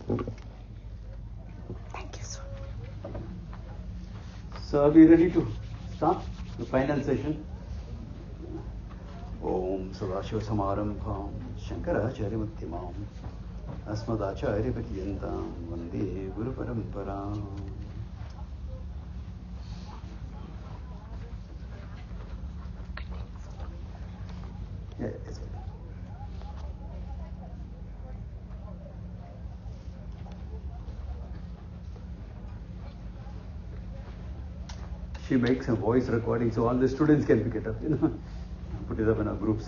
Thank you, sir. So are we ready to start the final session? Om Sadashiva Samarambham Shankaracharya Muttimam Asmadacharya Patyantam Vande Guru Paramparam. Yeah, it's okay. She makes a voice recording so all the students can pick it up, put it up in our groups.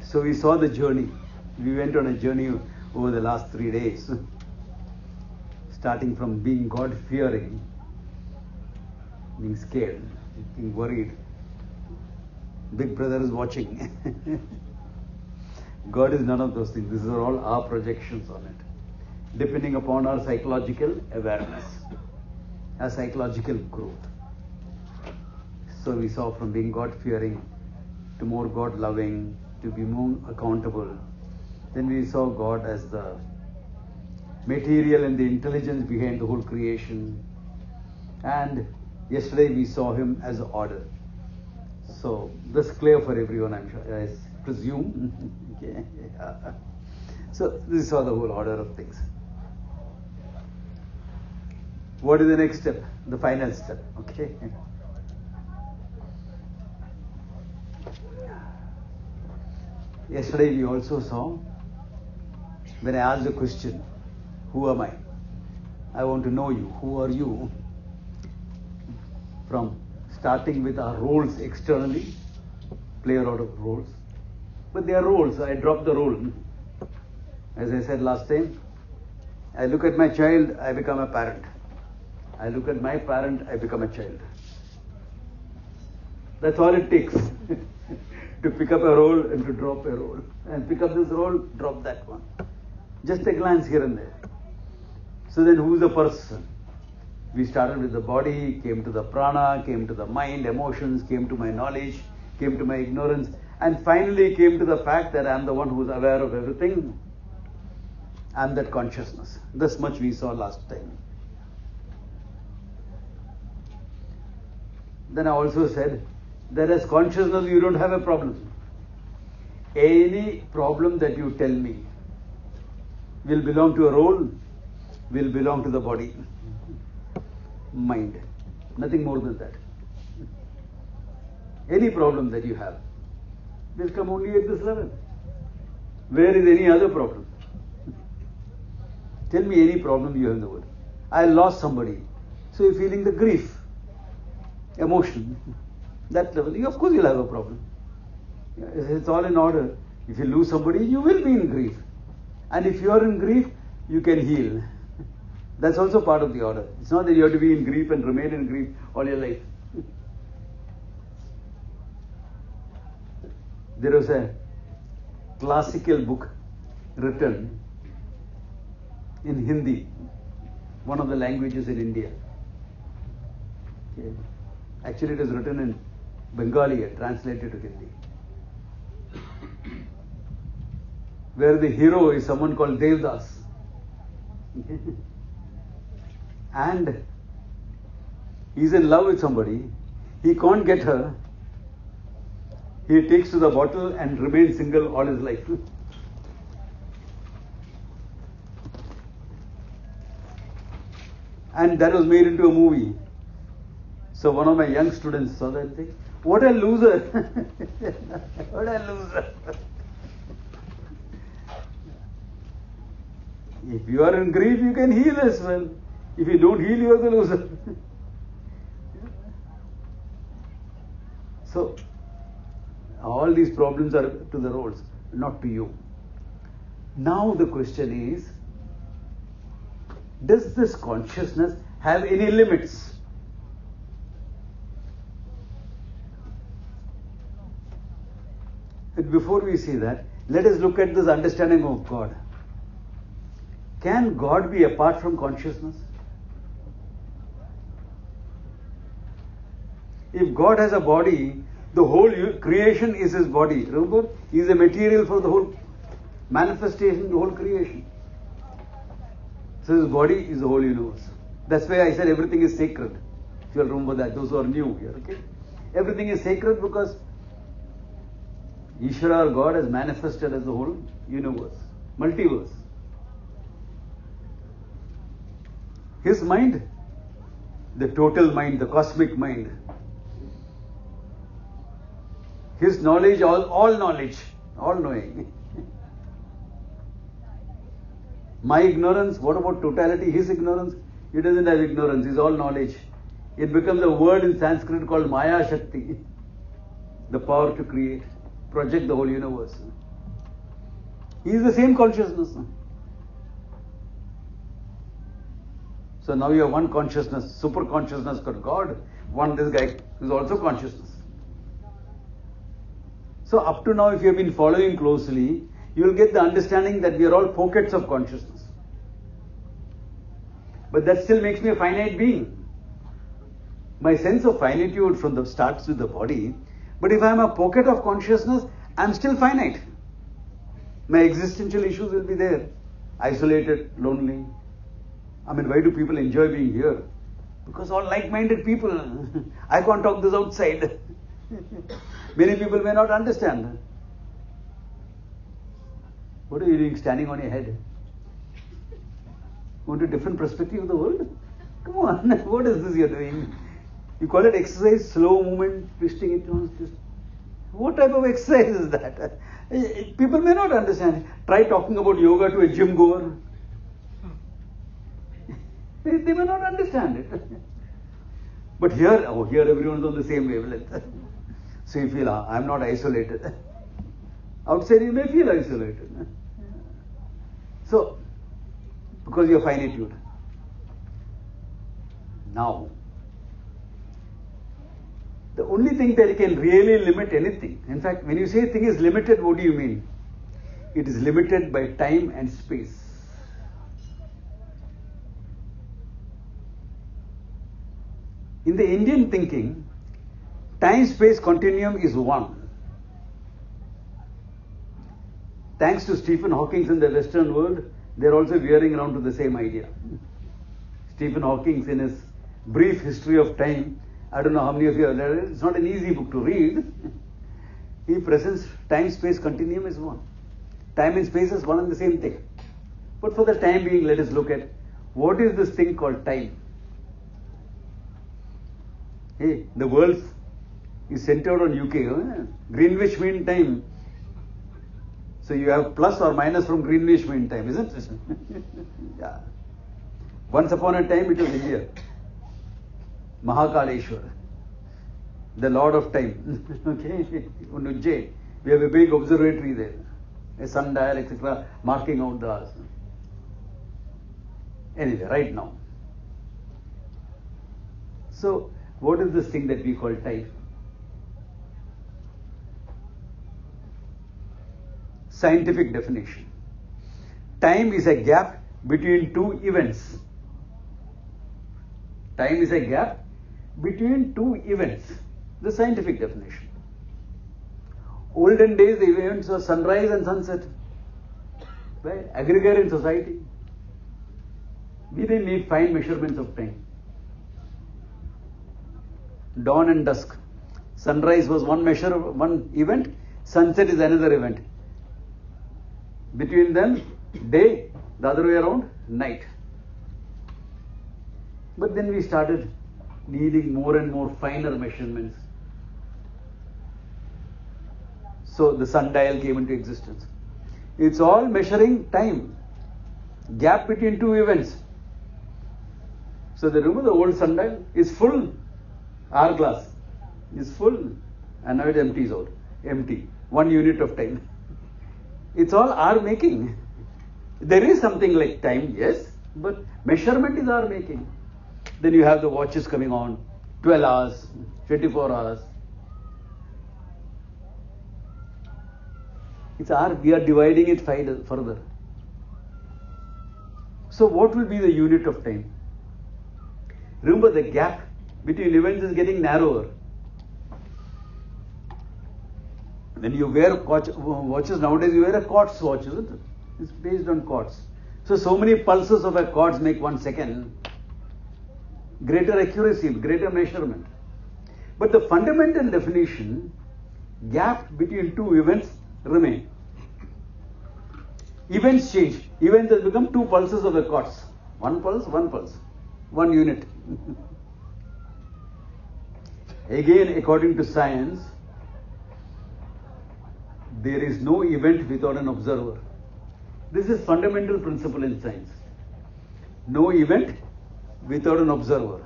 So we saw the journey. We went on a journey over the last 3 days, starting from being God-fearing, being scared, being worried. Big Brother is watching. God is none of those things. These are all our projections on it, depending upon our psychological awareness, our psychological growth. So we saw from being God-fearing to more God-loving, to be more accountable. Then we saw God as the material and the intelligence behind the whole creation. And yesterday we saw Him as order. So this is clear for everyone, I'm sure, I presume. Okay. So this is all the whole order of things. What is the next step? The final step. Okay. Yesterday we also saw, when I asked the question, who am I? I want to know you. Who are you? From starting with our roles externally, play a lot of roles. But they are roles. I dropped the role. As I said last time, I look at my child, I become a parent. I look at my parent, I become a child. That's all it takes. To pick up a role and to drop a role. And pick up this role, drop that one. Just a glance here and there. So then who's the person? We started with the body, came to the prana, came to the mind, emotions, came to my knowledge, came to my ignorance, and finally came to the fact that I am the one who is aware of everything. I am that consciousness. This much we saw last time. Then I also said that as consciousness you don't have a problem. Any problem that you tell me will belong to a role, will belong to the body, mind. Nothing more than that. Any problem that you have will come only at this level. Where is any other problem? Tell me any problem you have in the world. I lost somebody. So you're feeling the grief, emotion. That level, of course you'll have a problem. It's all in order. If you lose somebody, you will be in grief. And if you are in grief, you can heal. That's also part of the order. It's not that you have to be in grief and remain in grief all your life. There was a classical book written in Hindi, one of the languages in India. Okay. Actually, it is written in Bengali, translated to Hindi, where the hero is someone called Devdas. And he's in love with somebody, he can't get her, he takes to the bottle and remains single all his life. And that was made into a movie. So one of my young students saw that thing. What a loser! What a loser! If you are in grief, you can heal as well. If you don't heal, you are the loser. So, all these problems are to the roles, not to you. Now the question is, does this consciousness have any limits? But before we see that, let us look at this understanding of God. Can God be apart from consciousness? If God has a body, the whole creation is His body. Remember, He is a material for the whole manifestation of the whole creation. So his body is the whole universe. That's why I said everything is sacred. If you'll remember that, those who are new here, okay? Everything is sacred because Ishvara or God has manifested as the whole universe, multiverse. His mind, the total mind, the cosmic mind. His knowledge, all knowledge, all knowing. My ignorance, what about totality? His ignorance, he doesn't have ignorance, he's all knowledge. It becomes a word in Sanskrit called Maya Shakti, the power to create, project the whole universe. He is the same consciousness. So now you have one consciousness, super consciousness called God, one this guy is also consciousness. So up to now, if you have been following closely, you will get the understanding that we are all pockets of consciousness. But that still makes me a finite being. My sense of finitude from the starts with the body, but if I am a pocket of consciousness, I am still finite. My existential issues will be there, isolated, lonely. I mean, why do people enjoy being here? Because all like-minded people. I can't talk this outside. Many people may not understand. What are you doing standing on your head? Want a different perspective of the world? Come on, what is this you're doing? You call it exercise, slow movement, twisting it on. What type of exercise is that? People may not understand. Try talking about yoga to a gym goer. They may not understand it. But here everyone is on the same wavelength. So you feel, I'm not isolated. Outside you may feel isolated. So, because you have finitude. Now, the only thing that can really limit anything, in fact, when you say a thing is limited, what do you mean? It is limited by time and space. In the Indian thinking, time-space continuum is one. Thanks to Stephen Hawking in the Western world, they are also veering around to the same idea. Stephen Hawking, in his brief history of time, I don't know how many of you have read it, it's not an easy book to read. He presents time-space continuum as one. Time and space is one and the same thing. But for the time being, let us look at what is this thing called time. Hey, the world is centered on UK. Greenwich Mean Time. So you have plus or minus from Greenwich Mean Time, isn't it? Yeah. Once upon a time, it was India. Mahakaleshwar, the Lord of Time. Okay, on Ujjain, we have a big observatory there, a sundial, etc., marking out the hours. Anyway, right now. So, what is this thing that we call time? Scientific definition. Time is a gap between two events. Time is a gap between two events. The scientific definition. Olden days, the events were sunrise and sunset. Right? Agrarian society. We didn't need fine measurements of time. Dawn and dusk. Sunrise was one event, sunset is another event. Between them, day, the other way around, night. But then we started needing more and more finer measurements. So the sundial came into existence. It's all measuring time, gap between two events. So remember the old sundial is full, hourglass is full, and now it empties out, empty, 1 unit of time. It's all hour making. There is something like time, yes, but measurement is hour making. Then you have the watches coming on, 12 hours, 24 hours. It's hour, we are dividing it further. So what will be the unit of time? Remember, the gap between events is getting narrower. When you wear watches nowadays, you wear a quartz watch, isn't it? It's based on quartz. So many pulses of a quartz make 1 second. Greater accuracy, greater measurement. But the fundamental definition, gap between two events remain. Events change. Events has become 2 pulses of a quartz. 1 pulse, 1 unit. Again, according to science, there is no event without an observer. This is fundamental principle in science. No event without an observer.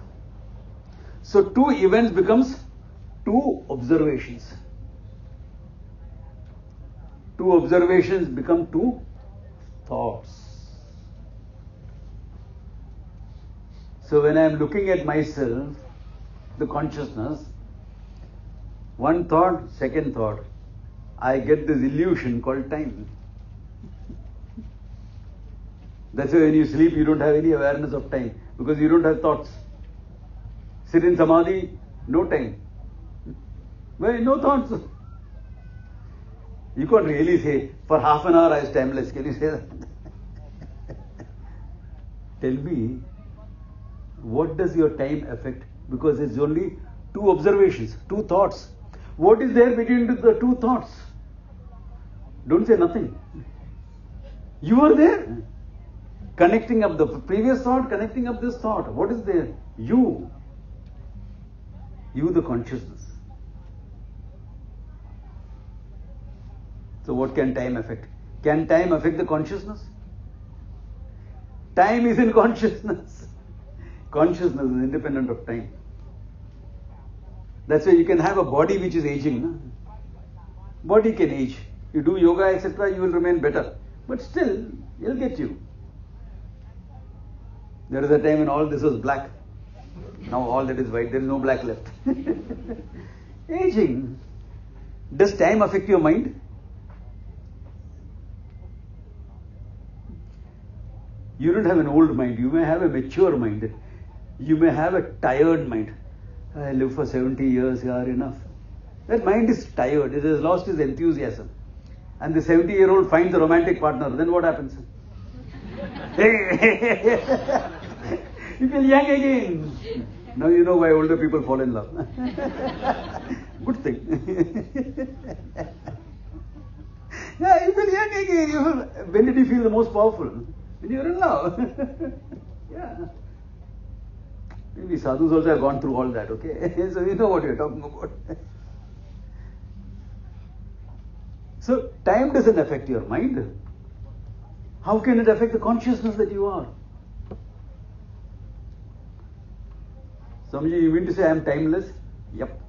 So 2 events becomes 2 observations. 2 observations become 2 thoughts. So when I am looking at myself, the consciousness, 1 thought, 2nd thought, I get this illusion called time. That's why when you sleep, you don't have any awareness of time, because you don't have thoughts. Sit in samadhi, no time. Well, no thoughts. You can't really say, for half an hour I was timeless. Can you say that? Tell me, what does your time affect? Because it's only 2 observations, 2 thoughts. What is there between the 2 thoughts? Don't say nothing. You are there. Connecting up the previous thought, connecting up this thought. What is there? You. You, the consciousness. So what can time affect? Can time affect the consciousness? Time is in consciousness. Consciousness is independent of time. That's why you can have a body which is aging. No? Body can age. You do yoga, etc., you will remain better. But still, it'll get you. There is a time when all this was black. Now all that is white. There is no black left. Aging. Does time affect your mind? You don't have an old mind. You may have a mature mind. You may have a tired mind. I live for 70 years, yeah, enough. That mind is tired. It has lost its enthusiasm. And the 70-year-old finds a romantic partner. Then what happens? You feel young again. Now you know why older people fall in love. Good thing. Yeah, you feel young again. When did you feel the most powerful? When you are in love. Yeah. Maybe sadhus also have gone through all that, okay? So you know what you're talking about. So time doesn't affect your mind. How can it affect the consciousness that you are? Some of you mean to say I am timeless? Yep,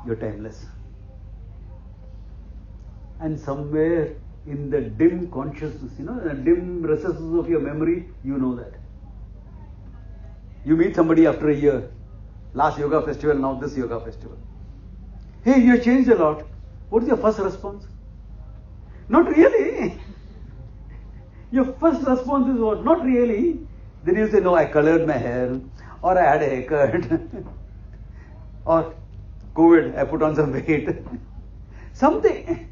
you're timeless. And somewhere in the dim consciousness, the dim recesses of your memory, you know that. You meet somebody after a year, last yoga festival, now this yoga festival. Hey, you changed a lot. What is your first response? Not really. Your first response is what? Not really. Then you say, no, I colored my hair, or I had a haircut, or COVID, I put on some weight. Something.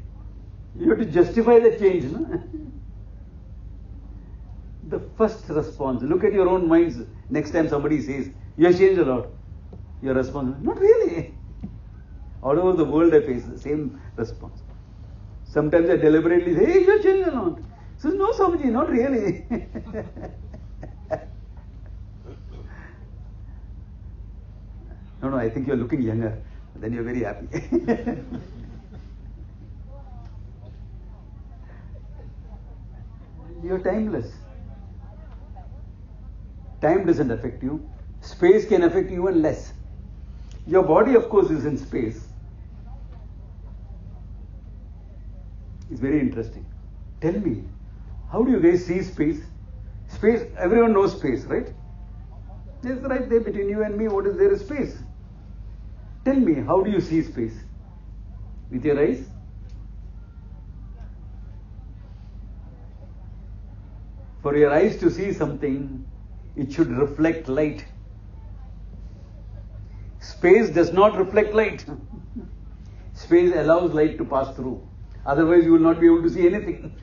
You have to justify the change. No? The first response. Look at your own minds. Next time somebody says, you have changed a lot. Your response, not really. All over the world I face the same response. Sometimes I deliberately say, hey, you have changed a lot. Says, no, Swamiji, not really. No, I think you're looking younger. Then you're very happy. You're timeless. Time doesn't affect you. Space can affect you even less. Your body, of course, is in space. It's very interesting. Tell me, how do you guys see space? Space, everyone knows space, right? It's right there between you and me. What is there is space. Tell me, how do you see space? With your eyes? For your eyes to see something, it should reflect light. Space does not reflect light. Space allows light to pass through. Otherwise, you will not be able to see anything.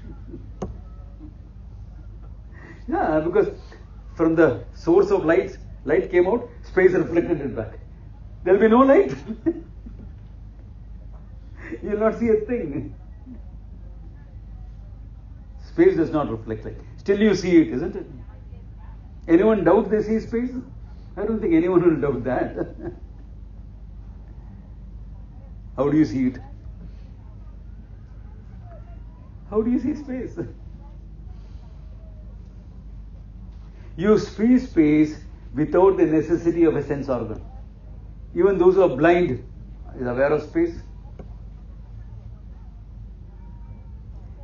Yeah, because from the source of light came out, space reflected it back. There will be no light. You will not see a thing. Space does not reflect light. Still you see it, isn't it? Anyone doubt they see space? I don't think anyone will doubt that. How do you see it? How do you see space? You see space without the necessity of a sense organ. Even those who are blind is aware of space.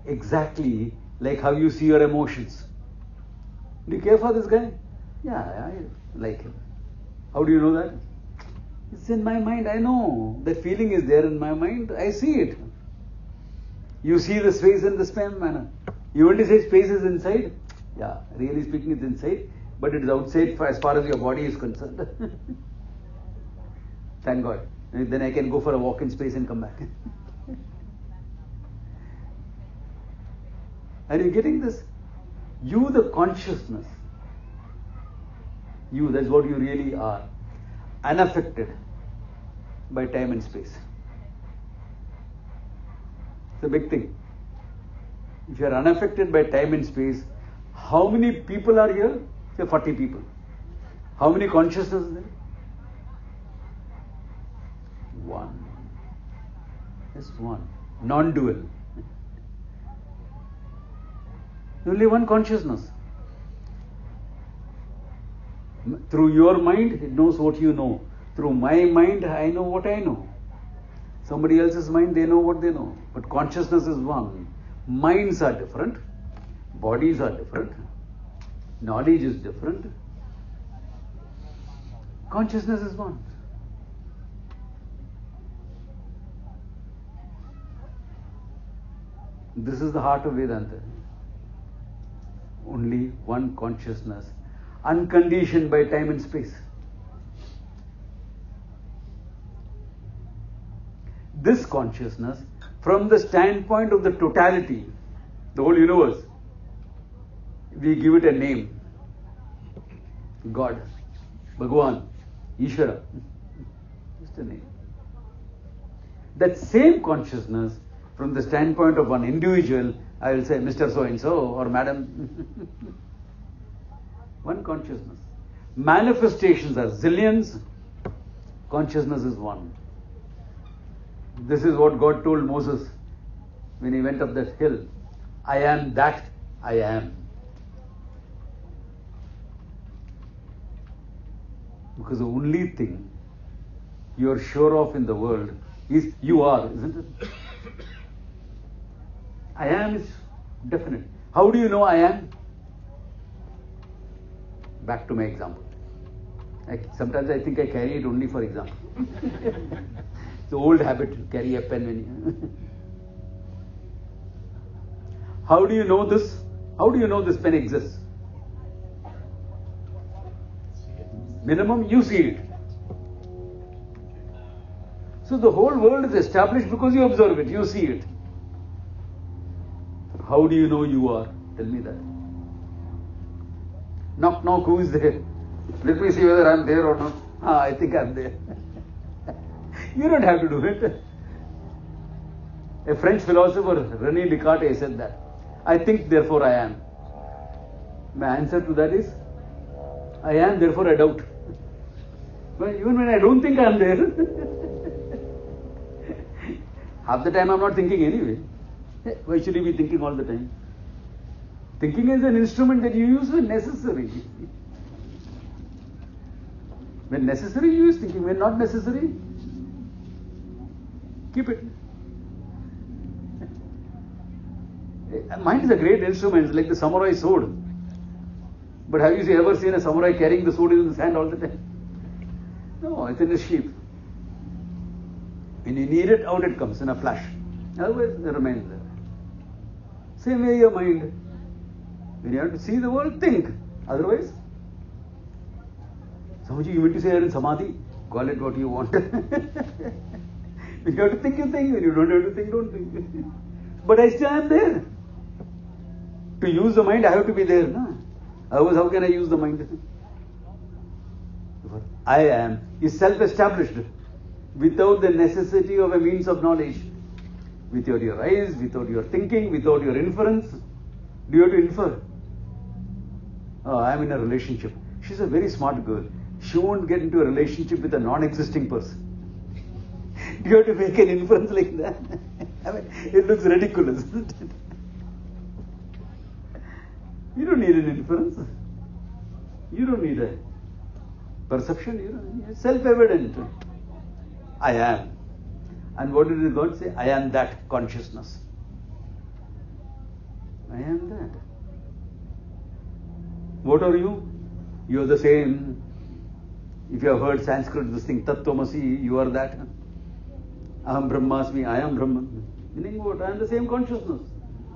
Exactly like how you see your emotions. Do you care for this guy? Yeah, I like him. How do you know that? It's in my mind. I know that feeling is there in my mind. I see it. You see the space in the same manner. You only say space is inside. Yeah, really speaking, it's inside, but it is outside as far as your body is concerned. Thank God. Then I can go for a walk in space and come back. Are you getting this? You, the consciousness, you, that's what you really are, unaffected by time and space. It's a big thing. If you are unaffected by time and space, how many people are here? Say 40 people. How many consciousness is there? One. Just one. Non-dual. Only one consciousness. Through your mind, it knows what you know. Through my mind, I know what I know. Somebody else's mind, they know what they know. But consciousness is one. Minds are different. Bodies are different. Knowledge is different. Consciousness is one. This is the heart of Vedanta. Only one consciousness, unconditioned by time and space. This consciousness, from the standpoint of the totality, the whole universe, we give it a name. God, Bhagwan, Ishvara. Just a name. That same consciousness, from the standpoint of one individual, I will say Mr. So-and-so or Madam. One consciousness. Manifestations are zillions. Consciousness is one. This is what God told Moses when he went up that hill. I am that I am. Because the only thing you are sure of in the world is you are, isn't it? I am is definite. How do you know I am? Back to my example. Sometimes I think I carry it only for example. It's an old habit to carry a pen when you... How do you know this? How do you know this pen exists? Minimum, you see it. So the whole world is established because you observe it, you see it. How do you know you are? Tell me that. Knock, knock, who is there? Let me see whether I am there or not. I think I am there. You don't have to do it. A French philosopher, René Descartes, said that. I think, therefore I am. My answer to that is, I am, therefore I doubt. But even when I don't think I am there, half the time I am not thinking anyway. Why should you be thinking all the time? Thinking is an instrument that you use when necessary. When necessary, you use thinking. When not necessary, keep it. Mind is a great instrument, it's like the samurai sword. But have you ever seen a samurai carrying the sword in his hand all the time? No, it's in his sheath. When you need it, out it comes in a flash. Otherwise, it remains there. Same way your mind. When you have to see the world, think. Otherwise, Swamiji, you mean to say you're in Samadhi? Call it what you want. When you have to think, you think. When you don't have to think, don't think. But I still am there. To use the mind, I have to be there. No? Otherwise, how can I use the mind? I am is self-established without the necessity of a means of knowledge. Without your eyes, without your thinking, without your inference. Do you have to infer? Oh, I am in a relationship. She's a very smart girl. She won't get into a relationship with a non-existing person. Do you have to make an inference like that? I mean, it looks ridiculous, isn't it? You don't need an inference. You don't need a perception. You don't need. It's self-evident. I am. And what did God say? I am that consciousness. I am that. What are you? You are the same. If you have heard Sanskrit, this thing, Tattvamasi, you are that. Aham Brahmasmi, I am Brahman. Meaning what? I am the same consciousness.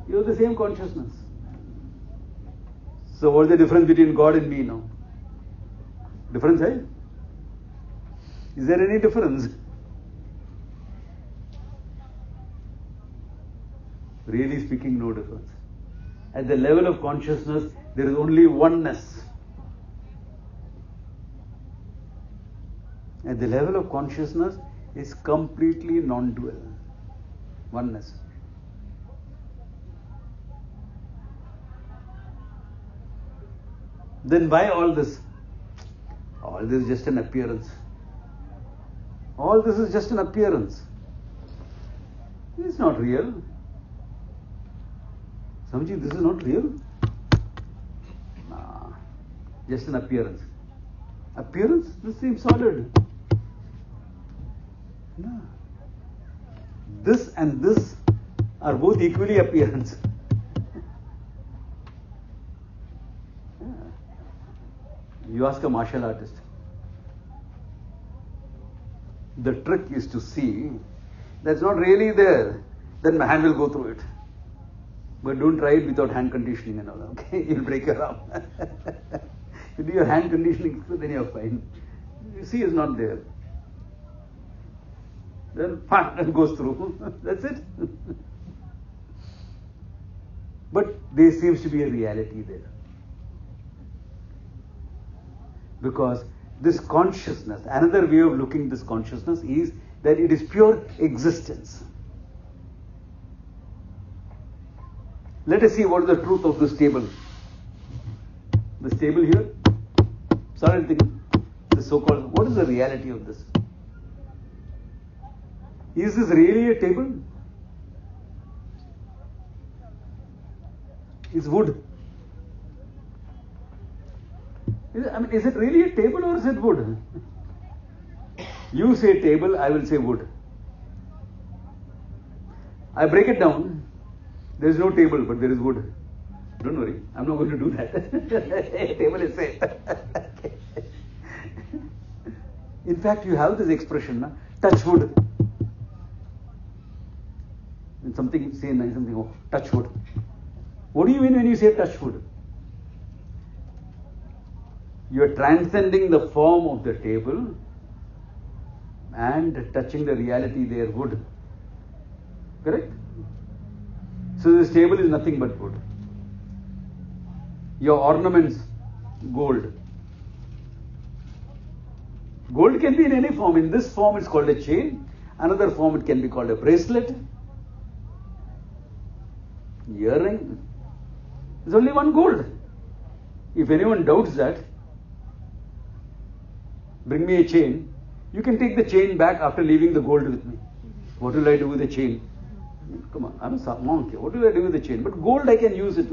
You are the same consciousness. So what's the difference between God and me now? Difference, eh? Is there any difference? Really speaking, no difference. At the level of consciousness, there is only oneness. At the level of consciousness, is completely non-dual. Oneness. Then why all this? All this is just an appearance. All this is just an appearance. It's not real. Samji, this is not real. Nah, just an appearance. Appearance? This seems solid. No. This and this are both equally appearance. Yeah. You ask a martial artist. The trick is to see that's not really there. Then my hand will go through it. But don't try it without hand conditioning and all. Okay, you'll break your arm. You do your hand conditioning, then you're fine. You see, it's not there. Then it goes through. That's it. But there seems to be a reality there. Because this consciousness, another way of looking at this consciousness is that it is pure existence. Let us see what is the truth of this table. This table here, solid thing, this so-called, what is the reality of this? Is this really a table? It's wood. Is it really a table or is it wood? You say table, I will say wood. I break it down. There is no table, but there is wood. Don't worry, I'm not going to do that. Table is safe. In fact, you have this expression, touch wood. When something, say something, oh, touch wood. What do you mean when you say touch wood? You are transcending the form of the table and touching the reality there, wood. Correct? So this table is nothing but wood. Your ornaments, gold. Gold can be in any form. In this form it's called a chain. Another form it can be called a bracelet. Earring. There's only one gold. If anyone doubts that, bring me a chain. You can take the chain back after leaving the gold with me. What will I do with the chain? Come on, I'm a monk here. What do I do with the chain? But gold I can use it.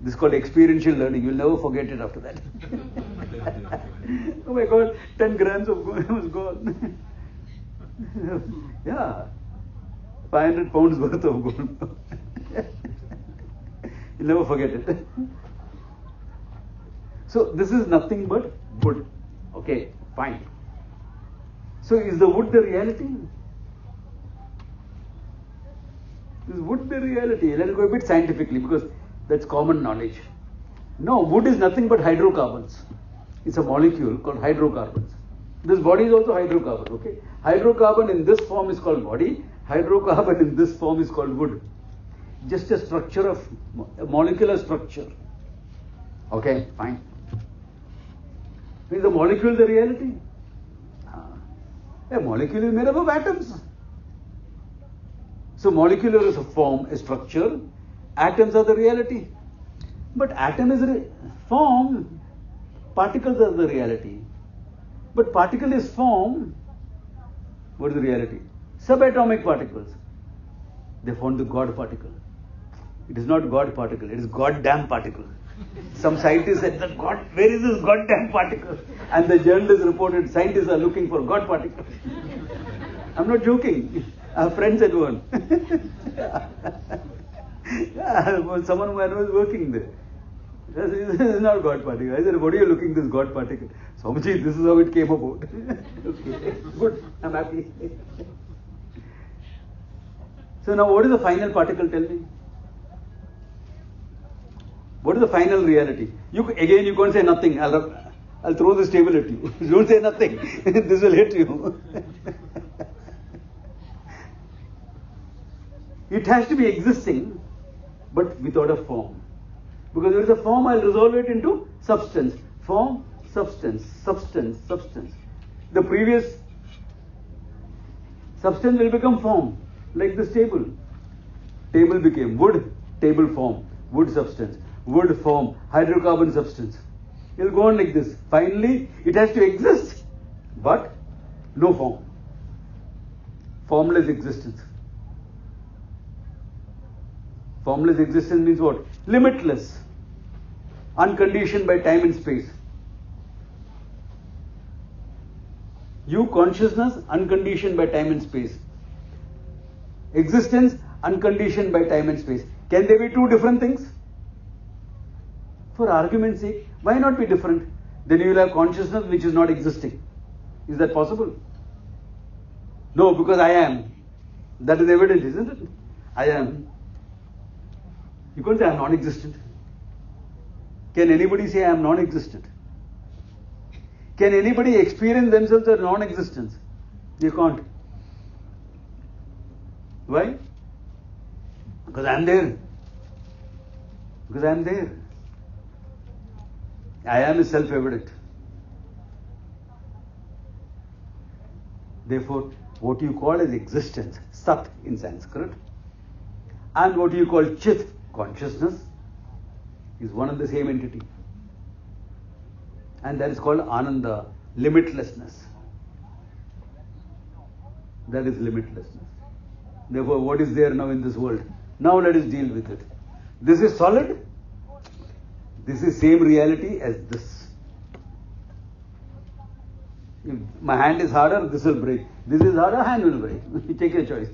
This is called experiential learning. You'll never forget it after that. Oh my God, 10 grams of gold was gone. Yeah, 500 pounds worth of gold. You'll never forget it. So this is nothing but wood. Okay, fine. So is the wood the reality? Is wood the reality? Let us go a bit scientifically because that's common knowledge. No, wood is nothing but hydrocarbons. It's a molecule called hydrocarbons. This body is also hydrocarbon, okay? Hydrocarbon in this form is called body. Hydrocarbon in this form is called wood. Just a structure of, a molecular structure. Okay, fine. Is the molecule the reality? A molecule is made up of atoms. So molecular is a form, a structure. Atoms are the reality. But atom is a form. Particles are the reality. But particle is form. What is the reality? Subatomic particles. They found the God particle. It is not God particle, it is goddamn particle. Some scientists said that God, where is this goddamn particle? And the journalist reported scientists are looking for God particle. I'm not joking. I have friends at one. Someone who I know is working there. This is not God particle. I said, what are you looking this God particle? Swamiji, this is how it came about. Okay, good, I'm happy. So now what is the final particle, tell me? What is the final reality? You can't say nothing. I'll throw this table at you. Don't say nothing. This will hit you. It has to be existing, but without a form. Because if it's a form, I'll resolve it into substance. Form, substance, substance, substance. The previous substance will become form, like this table. Table became wood, table form, wood substance, wood form, hydrocarbon substance. It will go on like this. Finally, it has to exist, but no form. Formless existence. Formless existence means what? Limitless. Unconditioned by time and space. You, consciousness, unconditioned by time and space. Existence, unconditioned by time and space. Can they be two different things? For argument's sake, why not be different? Then you will have consciousness which is not existing. Is that possible? No, because I am. That is evident, isn't it? I am. You can't say I am non-existent. Can anybody say I am non-existent? Can anybody experience themselves as non-existence? You can't. Why? Because I am there. Because I am there. I am is self-evident. Therefore, what you call as existence, Sat in Sanskrit, and what you call Chit, consciousness, is one and the same entity. And that is called Ananda, limitlessness. That is limitlessness. Therefore, what is there now in this world? Now let us deal with it. This is solid. This is same reality as this. If my hand is harder, this will break. This is harder, hand will break. You take your choice.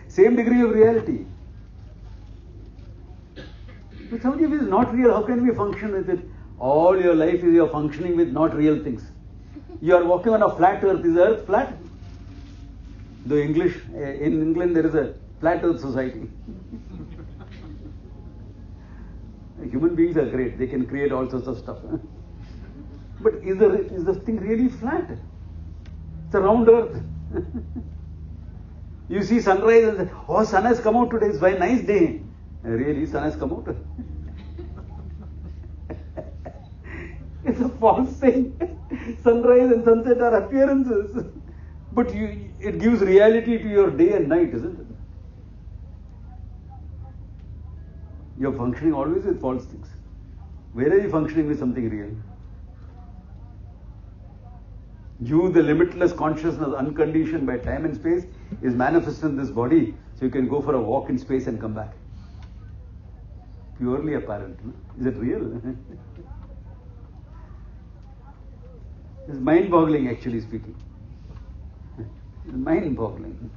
Same degree of reality. If something is not real, how can we function with it? All your life is you are functioning with not real things. You are walking on a flat earth. Is the earth flat? Though in England there is a flat earth society. Human beings are great. They can create all sorts of stuff. But is the thing really flat? It's a round earth. You see sunrise and say, oh, sun has come out today. It's a very nice day. Really, sun has come out? It's a false thing. Sunrise and sunset are appearances. But it gives reality to your day and night, isn't it? You're functioning always with false things. Where are you functioning with something real? You, the limitless consciousness, unconditioned by time and space, is manifest in this body, so you can go for a walk in space and come back. Purely apparent. No? Is it real? It's mind-boggling, actually speaking. It's mind-boggling.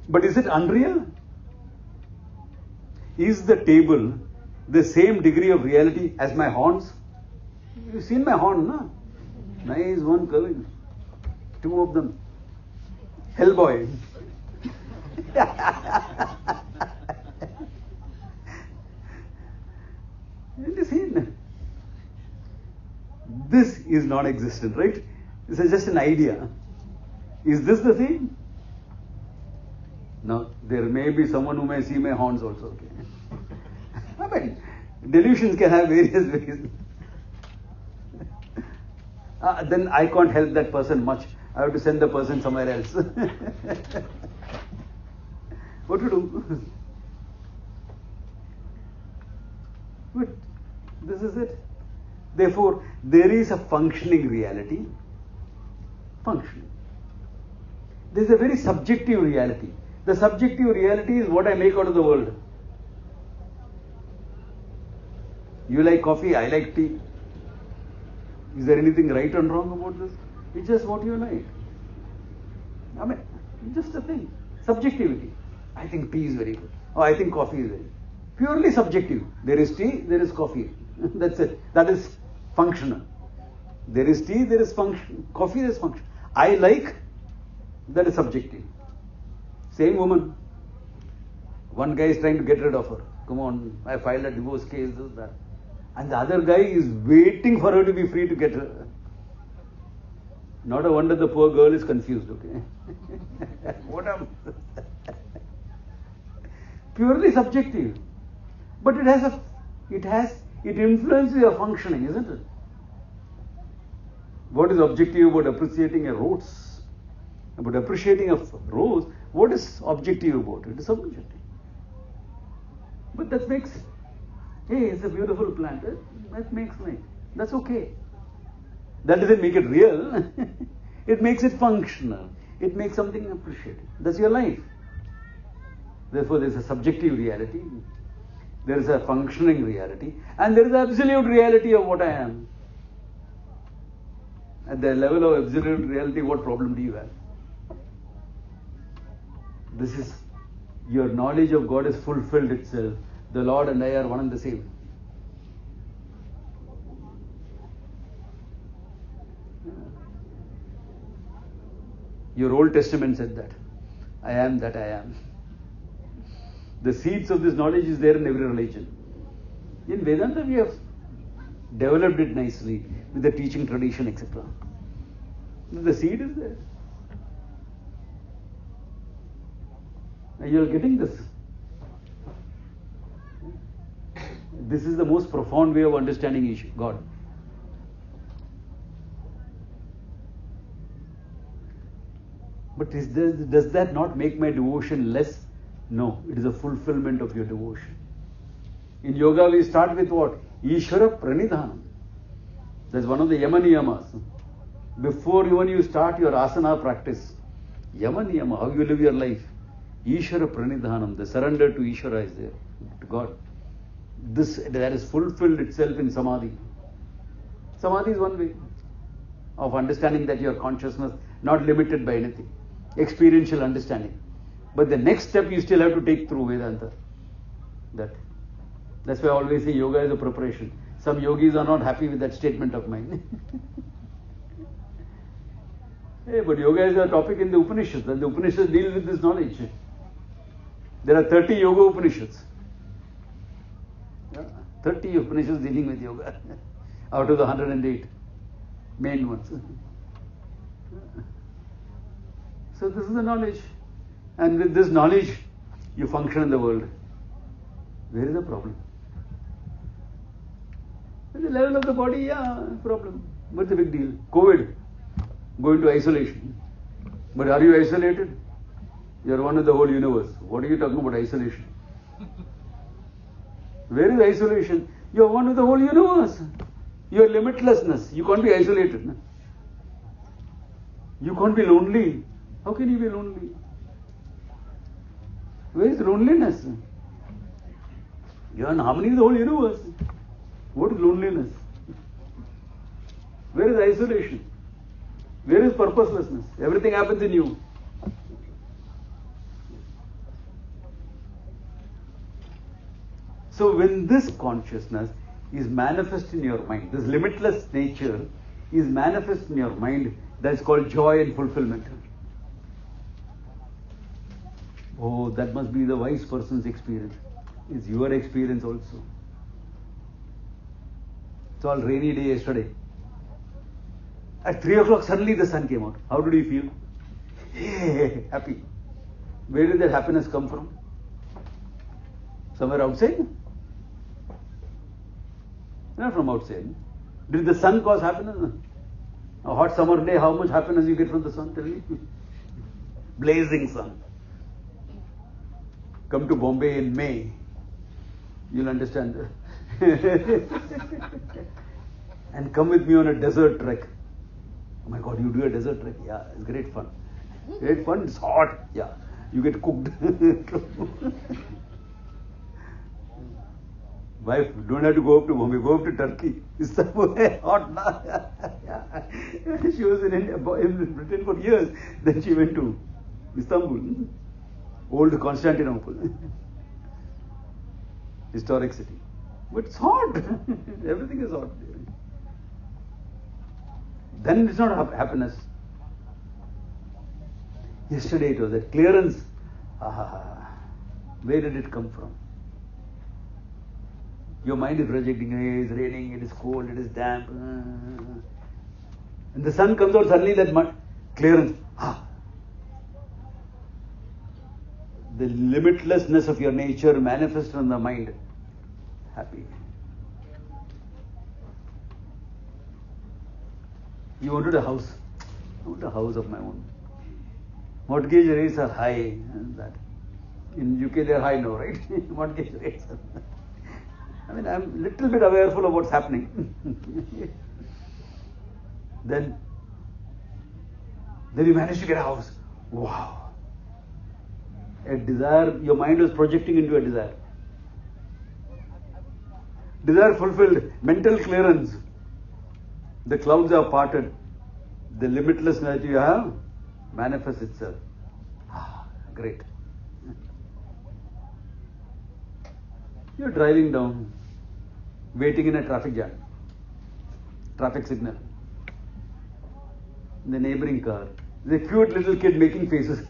But is it unreal? Is the table the same degree of reality as my horns? You've seen my horn, no? Nice one curving. Two of them. Hellboy. It is seen. is non-existent, right? This is just an idea. Is this the thing? Now, there may be someone who may see my horns also. Okay? I mean, delusions can have various ways. Then I can't help that person much. I have to send the person somewhere else. What to do? But this is it. Therefore, there is a functioning reality. Functioning. There is a very subjective reality. The subjective reality is what I make out of the world. You like coffee, I like tea. Is there anything right and wrong about this? It's just what you like. I mean, just a thing. Subjectivity. I think tea is very good. Oh, I think coffee is very good. Purely subjective. There is tea, there is coffee. That's it. That is functional. There is tea, there is function. Coffee, there is function. I like, that is subjective. Same woman. One guy is trying to get rid of her. Come on, I filed a divorce case, this, that. And the other guy is waiting for her to be free to get her. Not a wonder the poor girl is confused, okay? What am purely subjective. But it influences your functioning, isn't it? What is objective about appreciating a rose? About appreciating a rose, what is objective about it? It is subjective. But that makes, hey, it's a beautiful plant. That makes me. That's okay. That doesn't make it real. It makes it functional. It makes something appreciated. That's your life. Therefore, there is a subjective reality. There is a functioning reality. And there is absolute reality of what I am. At the level of absolute reality, what problem do you have? This is, your knowledge of God is fulfilled itself. The Lord and I are one and the same. Your Old Testament said that. I am that I am. The seeds of this knowledge is there in every religion. In Vedanta, we have developed it nicely with the teaching tradition, etc. The seed is there. And you are getting this. This is the most profound way of understanding God. But does that not make my devotion less? No, it is a fulfillment of your devotion. In yoga, we start with what? Ishvara Pranidhanam. That's one of the Yama Niyamas. Before even you start your asana practice, Yama Niyama, how you live your life, Ishvara Pranidhanam, the surrender to Ishvara is there, to God. That is fulfilled itself in Samadhi. Samadhi is one way of understanding that your consciousness not limited by anything. Experiential understanding. But the next step you still have to take through Vedanta. That's why I always say yoga is a preparation. Some yogis are not happy with that statement of mine. Hey, but yoga is a topic in the Upanishads, and the Upanishads deal with this knowledge. There are 30 yoga Upanishads. 30 Upanishads dealing with yoga out of the 108 main ones. So this is the knowledge. And with this knowledge, you function in the world. Where is the problem? At the level of the body, yeah, problem. What's the big deal? COVID, go into isolation. But are you isolated? You are one of the whole universe. What are you talking about isolation? Where is isolation? You are one of the whole universe. Your limitlessness. You can't be isolated. No? You can't be lonely. How can you be lonely? Where is loneliness? You are in harmony with the whole universe. What is loneliness? Where is isolation? Where is purposelessness? Everything happens in you. So when this consciousness is manifest in your mind, this limitless nature is manifest in your mind, that is called joy and fulfillment. Oh, that must be the wise person's experience. It's your experience also. It's all rainy day yesterday. At 3 o'clock, suddenly the sun came out. How did you feel? Hey, happy. Where did that happiness come from? Somewhere outside? Not from outside. Did the sun cause happiness? A hot summer day, how much happiness you get from the sun? Tell me. Blazing sun. Come to Bombay in May. You'll understand. And come with me on a desert trek. Oh my God, you do a desert trek? Yeah, it's great fun. Great fun, it's hot. Yeah, you get cooked. Wife, don't have to go up to Bombay, go up to Turkey. Istanbul, hot now. She was in India, in Britain for years. Then she went to Istanbul, old Constantinople, historic city. But it's hot. Everything is hot. Then it's not happiness. Yesterday it was that clearance. Where did it come from? Your mind is projecting, hey, it's raining, it is cold, it is damp. And the sun comes out, suddenly that clearance. The limitlessness of your nature manifests on the mind. Happy. You wanted a house. I want a house of my own. Mortgage rates are high. And that. In UK they are high now, right? Mortgage rates are high. I mean, I'm a little bit awareful of what's happening. Then you manage to get a house. Wow. A desire, your mind was projecting into a desire. Desire fulfilled, mental clearance. The clouds are parted. The limitlessness that you have manifests itself. Great. You're driving down, waiting in a traffic jam, traffic signal. In the neighboring car, there's a cute little kid making faces.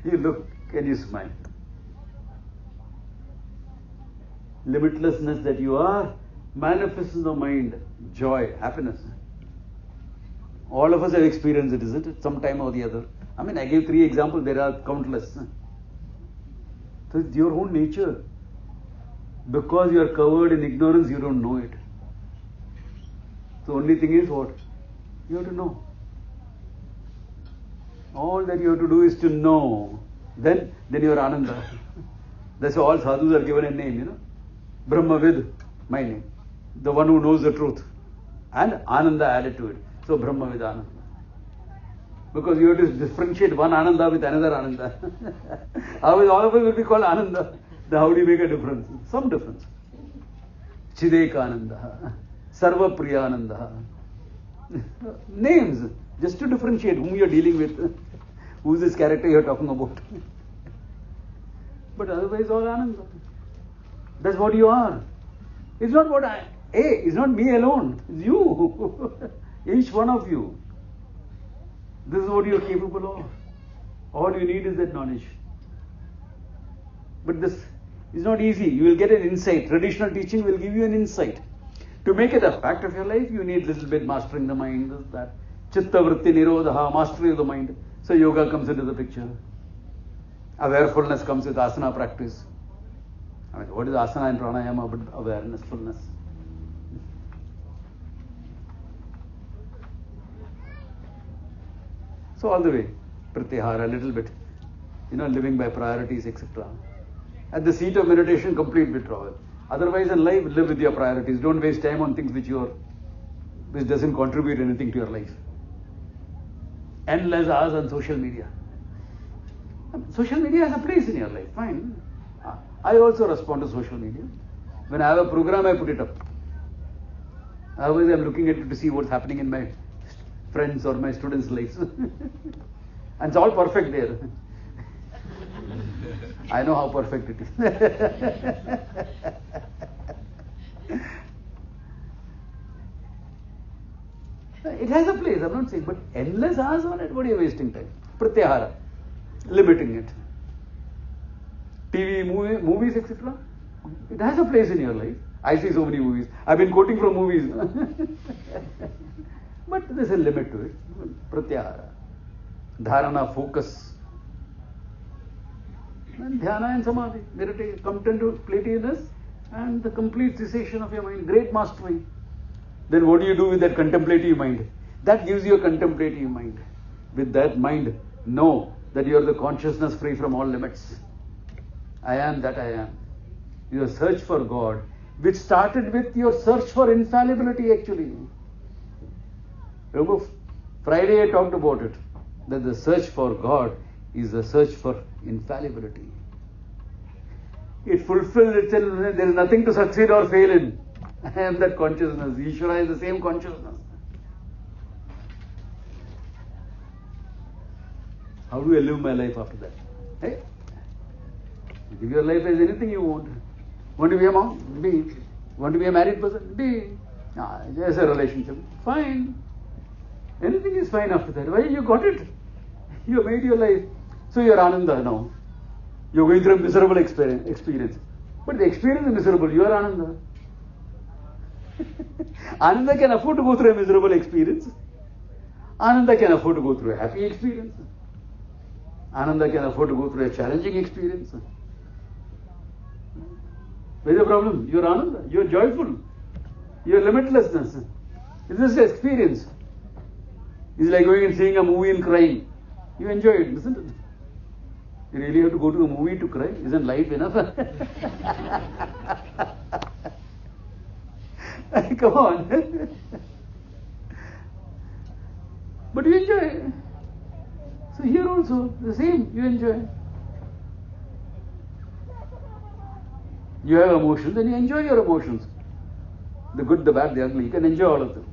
You look and you smile. Limitlessness that you are manifests in the mind, joy, happiness. All of us have experienced it, isn't it? Sometime or the other. I mean, I gave 3 examples, there are countless. So it's your own nature. Because you are covered in ignorance, you don't know it. The only thing is what? You have to know. All that you have to do is to know. Then you are Ananda. That's why all sadhus are given a name, you know. Brahmavid, my name. The one who knows the truth. And Ananda added to it. So Brahmavid Ananda. Because you have to differentiate one Ananda with another Ananda. Otherwise all of us will be called Ananda. Then how do you make a difference? Some difference. Chidekananda, Sarva Priyananda. Names, just to differentiate whom you are dealing with. Who is this character you are talking about? But otherwise all Ananda. That's what you are. It's not what it's not me alone. It's you. Each one of you. This is what you are capable of. All you need is that knowledge. But this is not easy. You will get an insight. Traditional teaching will give you an insight. To make it a fact of your life, you need a little bit mastering the mind, this, that. Chitta vritti nirodha, mastery of the mind. So yoga comes into the picture. Awarefulness comes with asana practice. I mean, what is asana and pranayama but awareness, fullness? So all the way, pratyahara, a little bit, living by priorities, etc. At the seat of meditation, complete withdrawal. Otherwise in life, live with your priorities. Don't waste time on things which doesn't contribute anything to your life. Endless hours on social media. Social media has a place in your life, fine. I also respond to social media. When I have a program, I put it up. Otherwise, I'm looking at it to see what's happening in my friends or my students' lives. And it's all perfect there. I know how perfect it is. It has a place, I'm not saying, but endless hours on it, what are you wasting time? Pratyahara, limiting it. TV, movies, etc. It has a place in your life. I see so many movies. I've been quoting from movies. But there's a limit to it. Pratyahara, dharana, focus. And dhyana and samadhi, meditation, come to completeness and the complete cessation of your mind, great mastery. Then what do you do with that contemplative mind? That gives you a contemplative mind. With that mind, know that you are the consciousness free from all limits. I am that I am. Your search for God, which started with your search for infallibility actually. Remember, Friday I talked about it, that the search for God is the search for infallibility. It fulfills itself, there is nothing to succeed or fail in. I am that consciousness. Ishvara is the same consciousness. How do I live my life after that? Hey? Live your life as anything you want. Want to be a monk? Be. Want to be a married person? Be. As a relationship? Fine. Anything is fine after that. Why? You got it. You made your life. So you are Ananda now. You are going through a miserable experience. But the experience is miserable. You are Ananda. Ananda can afford to go through a miserable experience. Ananda can afford to go through a happy experience. Ananda can afford to go through a challenging experience. What is the problem? You are Ananda. You are joyful. You are limitlessness. It's just an experience. It's like going and seeing a movie and crying. You enjoy it, isn't it? You really have to go to a movie to cry? Isn't life enough? Come on. But you enjoy it. So here also, the same, you enjoy. You have emotions and you enjoy your emotions. The good, the bad, the ugly. You can enjoy all of them.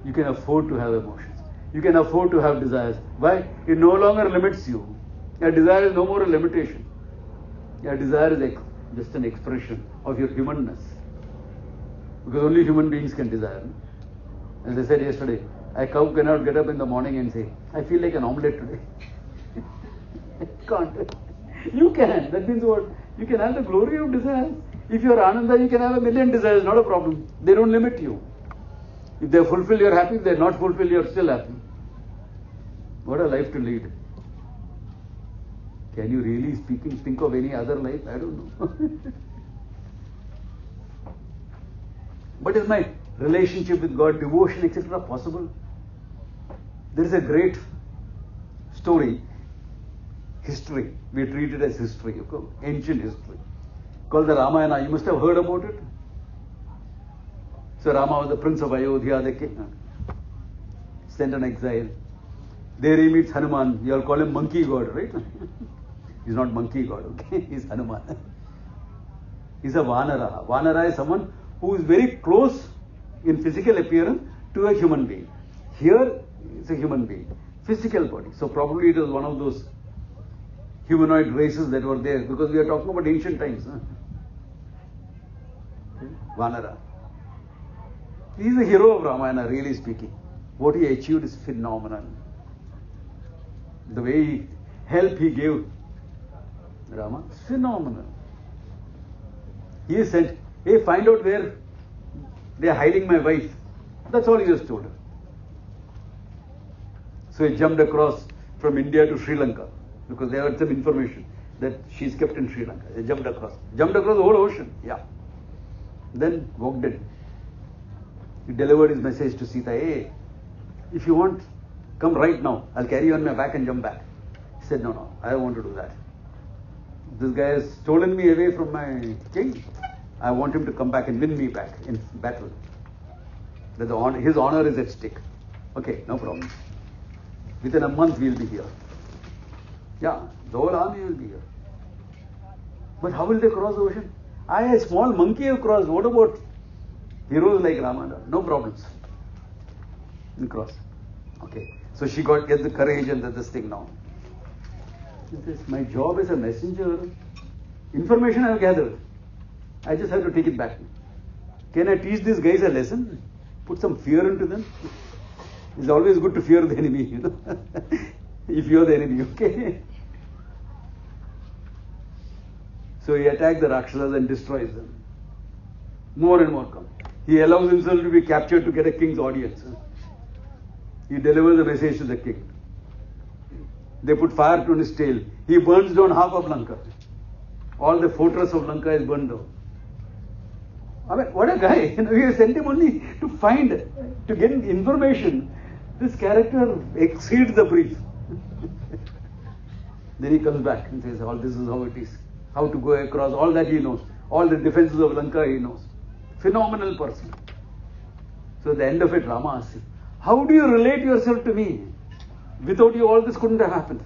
You can afford to have emotions. You can afford to have desires. Why? It no longer limits you. Your desire is no more a limitation. Your desire is just an expression of your humanness. Because only human beings can desire. As I said yesterday, a cow cannot get up in the morning and say, I feel like an omelette today. Can't. You can. That means what? You can have the glory of desires. If you are Ananda, you can have a million desires, not a problem. They don't limit you. If they fulfill, you are happy. If they are not fulfilled, you are still happy. What a life to lead. Can you really think of any other life? I don't know. But is my relationship with God, devotion, etc. possible? There is a great story, history. We treat it as history, ancient history, called the Ramayana. You must have heard about it. So Rama was the prince of Ayodhya, the king, sent on exile. There he meets Hanuman. You all call him monkey god, right? He's not monkey god, okay? He's Hanuman. He's a Vanara. Vanara is someone who is very close in physical appearance to a human being. Here it's a human being, physical body. So probably it was one of those humanoid races that were there, because we are talking about ancient times. Vanara. He is the hero of Ramayana, really speaking. What he achieved is phenomenal. The way help he gave Rama is phenomenal. He said, hey, find out where they are hiding my wife. That's all he just told her. So he jumped across from India to Sri Lanka, because they had some information that she's kept in Sri Lanka. They jumped across the whole ocean. Yeah. Then walked in. He delivered his message to Sita. Hey, if you want, come right now. I'll carry you on my back and jump back. He said, no, I don't want to do that. This guy has stolen me away from my king. I want him to come back and win me back in battle. That his honor is at stake. Okay, no problem. Within a month we'll be here. Yeah, the whole army will be here. But how will they cross the ocean? A small monkey have crossed. What about heroes like Ramana? No problems. We'll cross. Okay. So she gets the courage and this thing now. My job as a messenger, information I have gathered. I just have to take it back. Can I teach these guys a lesson? Put some fear into them? It's always good to fear the enemy, you know. If you are the enemy, okay? So he attacks the Rakshasas and destroys them. More and more come. He allows himself to be captured to get a king's audience. He delivers the message to the king. They put fire to his tail. He burns down half of Lanka. All the fortress of Lanka is burned down. I mean, what a guy. We have sent him only to get information. This character exceeds the brief. Then he comes back and says, this is how it is. How to go across, all that he knows. All the defenses of Lanka he knows. Phenomenal person. So at the end of it, Rama asks him, how do you relate yourself to me? Without you, all this couldn't have happened.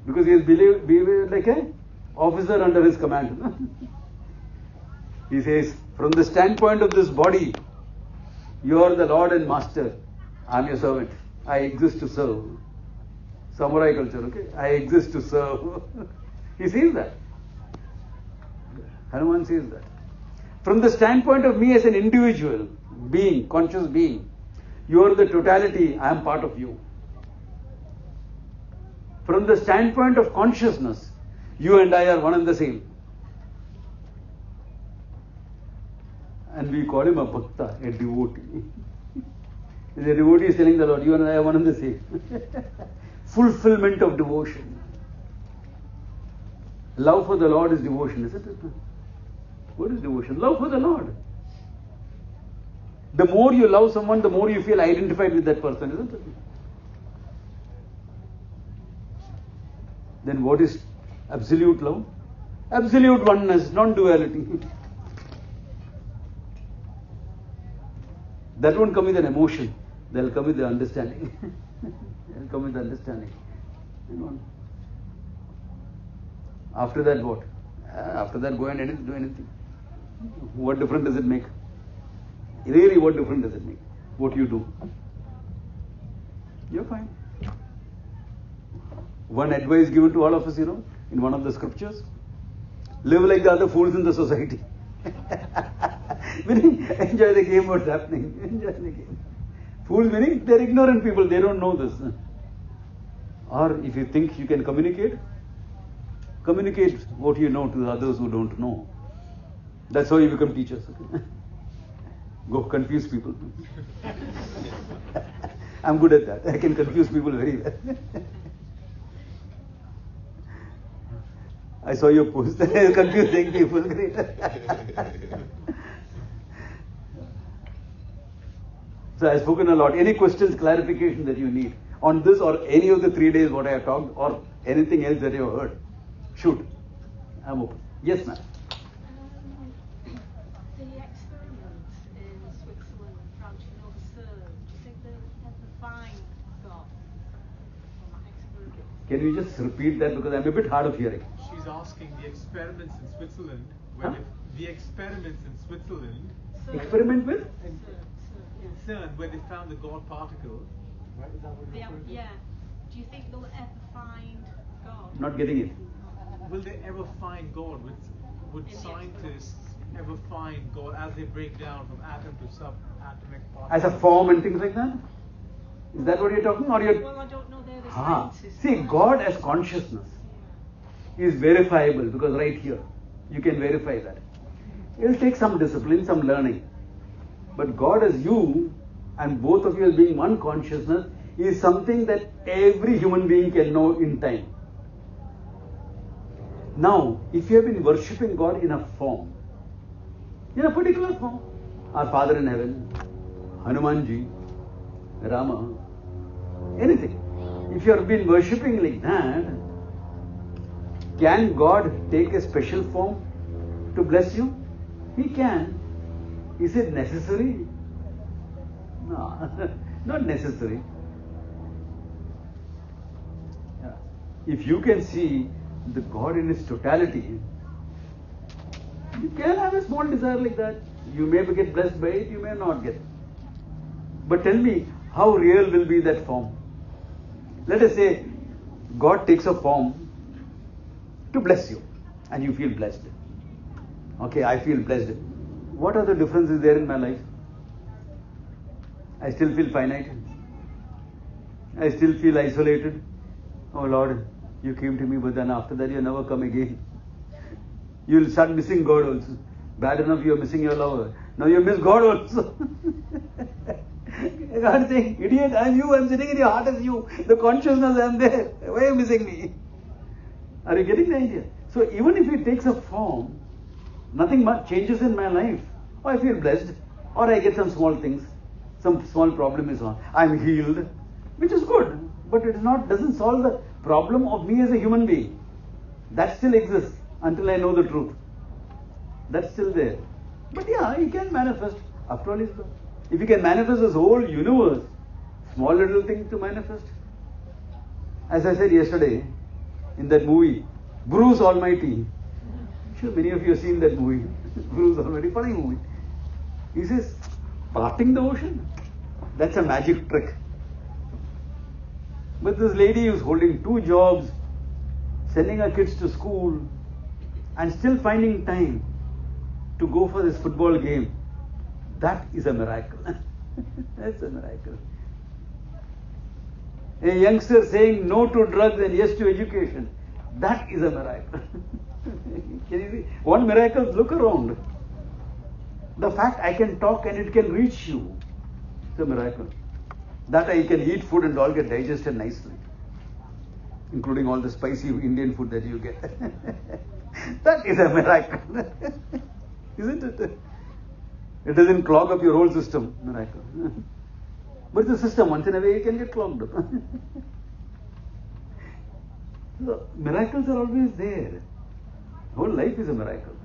Because he is behaved like an officer under his command. He says, from the standpoint of this body, you are the Lord and Master. I am your servant. I exist to serve. Samurai culture, okay? I exist to serve. He says that. Hanuman says that. From the standpoint of me as an individual being, conscious being, you are the totality, I am part of you. From the standpoint of consciousness, you and I are one and the same. And we call him a bhakta, a devotee. The devotee is telling the Lord, you and I are one and the same. Fulfillment of devotion. Love for the Lord is devotion, isn't it? What is devotion? Love for the Lord. The more you love someone, the more you feel identified with that person, isn't it? Then what is absolute love? Absolute oneness, non-duality. That won't come with an emotion. They'll come with the understanding. They'll come with the understanding. After that, what? After that, go and do anything. What difference does it make? Really, what difference does it make? What you do? You're fine. One advice given to all of us, in one of the scriptures. Live like the other fools in the society. Meaning, enjoy the game, what's happening. Enjoy the game. Fools meaning, they're ignorant people, they don't know this. Or if you think you can communicate what you know to the others who don't know. That's how you become teachers. Okay? Go confuse people. I'm good at that. I can confuse people very well. I saw your post. Confusing people. Great. So I've spoken a lot. Any questions, clarification that you need on this or any of the 3 days what I have talked or anything else that you have heard? Shoot. I'm open. Yes, ma'am. The experiments in Switzerland, France, do you think they ever find God from that experiment? Can you just repeat that because I'm a bit hard of hearing? She's asking the experiments in Switzerland, Experiment with? In CERN, where they found the God particle. Right? Is that what you're referring to? Yeah. Do you think they'll ever find God? Not getting it. Will they ever find God? Would scientists ever find God as they break down from atom to subatomic particles? As a form and things like that? Is that what you're talking? Or you're... Well, I don't know. They're the scientists. See, God as consciousness is verifiable because right here you can verify that. It will take some discipline, some learning. But God as you and both of you as being one consciousness is something that every human being can know in time. Now, if you have been worshipping God in a form, in a particular form, our Father in heaven, Hanumanji, Rama, anything. If you have been worshipping like that, can God take a special form to bless you? He can. Is it necessary? No, not necessary. Yeah. If you can see the God in His totality, you can have a small desire like that. You may get blessed by it, you may not get. But tell me, how real will be that form? Let us say God takes a form to bless you and you feel blessed. Okay, I feel blessed. What are the differences there in my life? I still feel finite. I still feel isolated. Oh Lord, you came to me, but then after that you never come again. You'll start missing God also. Bad enough you're missing your lover. Now you miss God also. God is saying, idiot, I am you, I am sitting in your heart as you. The consciousness, I am there. Why are you missing me? Are you getting the idea? So even if it takes a form, nothing much changes in my life. Or I feel blessed, or I get some small things, some small problem is on. I am healed, which is good, but it is not, doesn't solve the problem of me as a human being. That still exists until I know the truth. That's still there. But yeah, he can manifest. After all, if he can manifest this whole universe, small little thing to manifest. As I said yesterday, in that movie, Bruce Almighty. I'm sure many of you have seen that movie. Bruce Almighty, funny movie. He says, parting the ocean. That's a magic trick. But this lady who's holding 2 jobs, sending her kids to school, and still finding time to go for this football game, that is a miracle. That's a miracle. A youngster saying no to drugs and yes to education, that is a miracle. Can you see? One miracle, look around. The fact I can talk and it can reach you, it's a miracle. That I can eat food and all get digested nicely, including all the spicy Indian food that you get. That is a miracle. Isn't it? It doesn't clog up your whole system. Miracle. But the system, once in a way, can get clogged up. So, miracles are always there. Whole life is a miracle.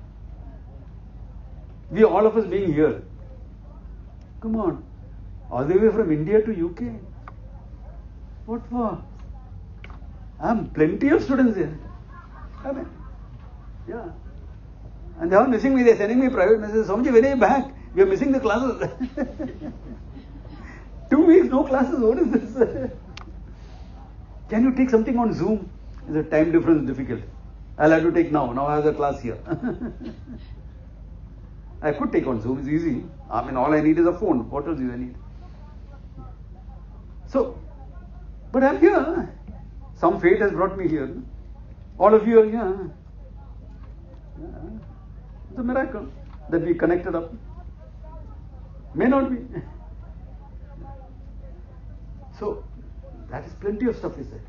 We, all of us being here. Come on. All the way from India to UK. What for? Plenty of students here. Yeah. And they are missing me. They are sending me private messages. Swamiji, when are you back? We are missing the classes. 2 weeks, no classes. What is this? Can you take something on Zoom? Is the time difference difficult? I'll have to take now. Now I have the class here. I could take on Zoom. It's easy. I mean, all I need is a phone. What else do I need? So, but I'm here. Some fate has brought me here. All of you are here. Yeah. It's a miracle that we connected up. May not be. So, that is plenty of stuff is there.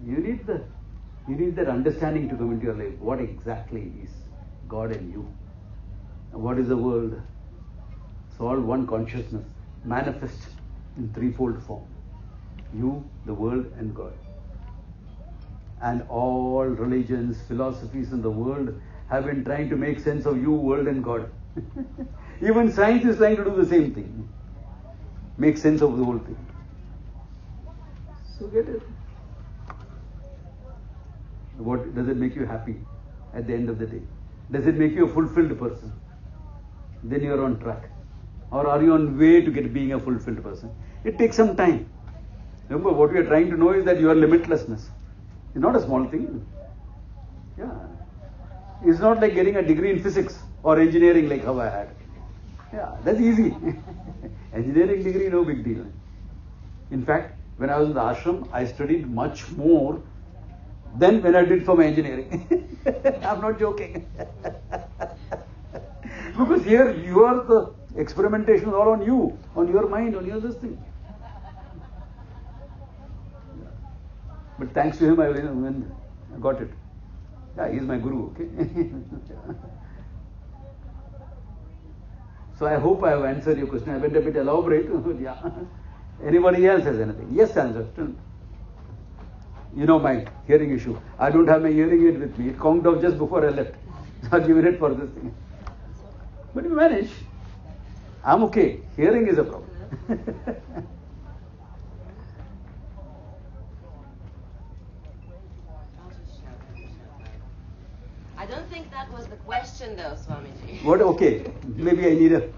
You need that understanding to come into your life. What exactly is God and you? What is the world? It's all one consciousness, manifest in threefold form. You, the world, and God. And all religions, philosophies in the world have been trying to make sense of you, world, and God. Even science is trying to do the same thing. Make sense of the whole thing. So get it. What does it make you happy at the end of the day? Does it make you a fulfilled person? Then you are on track. Or are you on way to being a fulfilled person? It takes some time. Remember, what we are trying to know is that your limitlessness. It's not a small thing. Yeah. It's not like getting a degree in physics or engineering like how I had. Yeah, that's easy. Engineering degree, no big deal. In fact, when I was in the ashram, I studied much more than when I did for my engineering. I'm not joking. Because here you are, the experimentation is all on you, on your mind, on your this thing. But thanks to him, I got it. Yeah, he's my guru, okay? So I hope I have answered your question. I went a bit elaborate. Yeah. Anybody else has anything? Yes, answer. You know my hearing issue. I don't have my hearing aid with me. It conked off just before I left. So I've given it for this thing. But you manage. I'm okay. Hearing is a problem. I don't think that was the question though, Swamiji. What? Okay. Maybe I need a...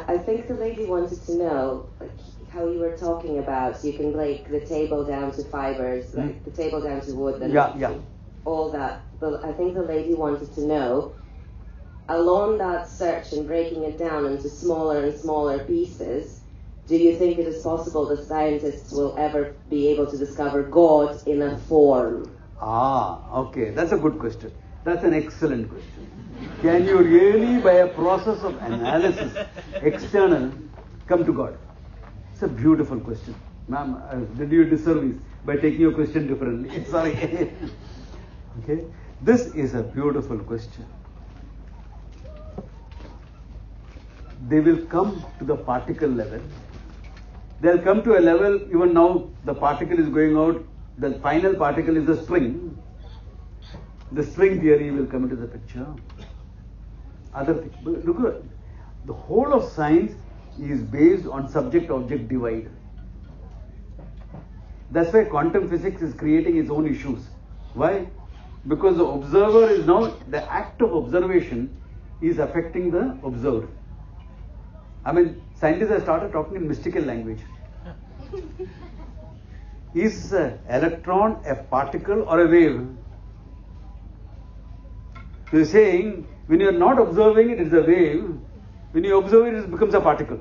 I think the lady wanted to know how you were talking about you can break the table down to fibers, like the table down to wood, and all that. But I think the lady wanted to know, along that search and breaking it down into smaller and smaller pieces, do you think it is possible that scientists will ever be able to discover God in a form? Okay. That's a good question. That's an excellent question. Can you really, by a process of analysis, external, come to God? It's a beautiful question. Ma'am, I did you a disservice by taking your question differently. Sorry. Okay? This is a beautiful question. They will come to the particle level. They'll come to a level, even now the particle is going out, the final particle is the string. The string theory will come into the picture. Other things. Look at the whole of science is based on subject-object divide. That's why quantum physics is creating its own issues. Why? Because the observer is now, the act of observation is affecting the observed. I mean, scientists have started talking in mystical language. Is an electron a particle or a wave? So you're saying, when you're not observing it, it's a wave. When you observe it, it becomes a particle.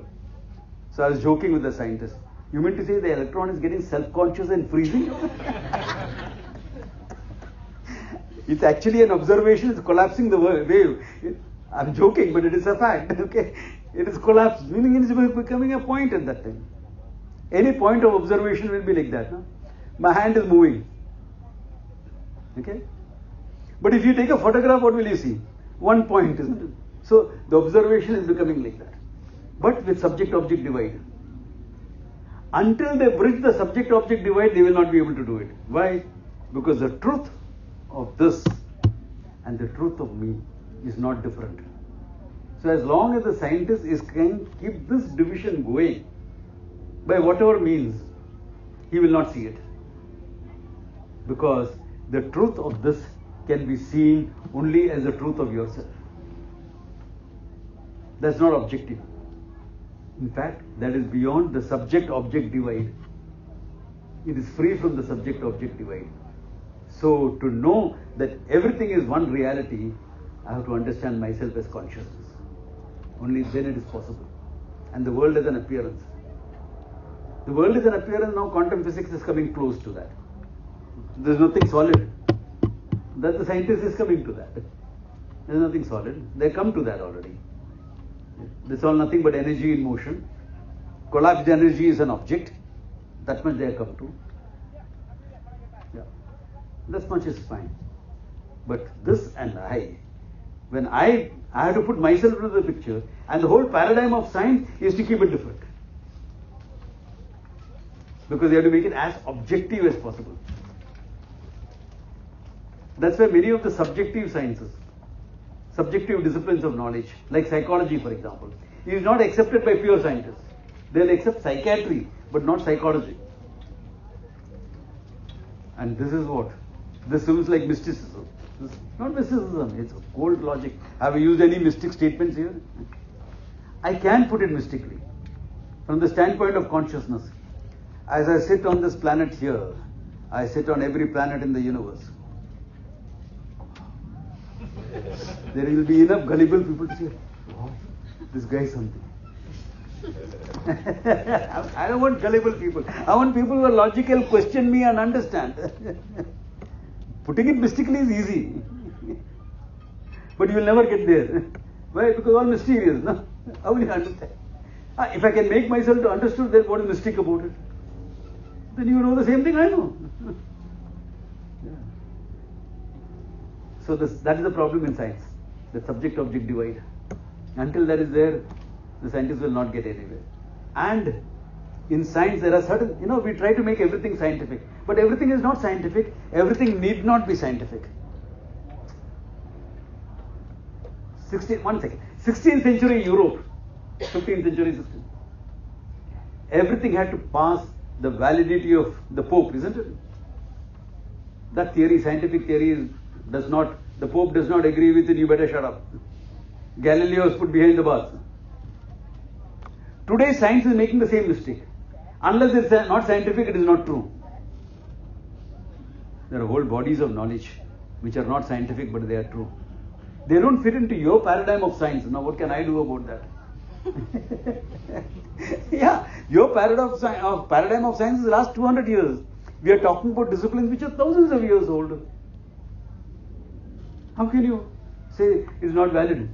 So I was joking with the scientist. You mean to say the electron is getting self-conscious and freezing? It's actually an observation, it's collapsing the wave. I'm joking, but it is a fact. Okay, it is collapsed, meaning it is becoming a point at that time. Any point of observation will be like that. No? My hand is moving. Okay? But if you take a photograph, what will you see? One point, isn't it? So the observation is becoming like that. But with subject-object divide. Until they bridge the subject-object divide, they will not be able to do it. Why? Because the truth of this and the truth of me is not different. So as long as the scientist can keep this division going, by whatever means, he will not see it. Because the truth of this can be seen only as the truth of yourself. That's not objective. In fact, that is beyond the subject-object divide. It is free from the subject-object divide. So to know that everything is one reality, I have to understand myself as consciousness. Only then it is possible. And the world is an appearance. The world is an appearance, now quantum physics is coming close to that. There is nothing solid. That the scientist is coming to that. There is nothing solid. They come to that already. This is all nothing but energy in motion. Collapsed energy is an object. That much they have come to. Yeah. This much is fine. But this and I, when I have to put myself into the picture, and the whole paradigm of science is to keep it different. Because they have to make it as objective as possible. That's why many of the subjective sciences, subjective disciplines of knowledge, like psychology for example, is not accepted by pure scientists. They'll accept psychiatry, but not psychology. And this is what? This seems like mysticism. This is not mysticism, it's cold logic. Have you used any mystic statements here? I can put it mystically. From the standpoint of consciousness, as I sit on this planet here, I sit on every planet in the universe. There will be enough gullible people to say, wow, this guy is something. I don't want gullible people. I want people who are logical, question me and understand. Putting it mystically is easy. But you will never get there. Why? Because all mysterious. No? How will you understand? If I can make myself to understand, then what is mystic about it? Then you know the same thing I know. Yeah. So that is the problem in science, the subject-object divide. Until that is there, the scientists will not get anywhere. And in science there are certain, we try to make everything scientific. But everything is not scientific. Everything need not be scientific. 16th century Europe, 15th century system. Everything had to pass the validity of the Pope, isn't it? That theory, scientific theory, the Pope does not agree with it, you better shut up. Galileo was put behind the bars. Today science is making the same mistake. Unless it's not scientific, it is not true. There are whole bodies of knowledge which are not scientific, but they are true. They don't fit into your paradigm of science. Now what can I do about that? Yeah, your paradigm of science is the last 200 years. We are talking about disciplines which are thousands of years old. How can you say it's not valid?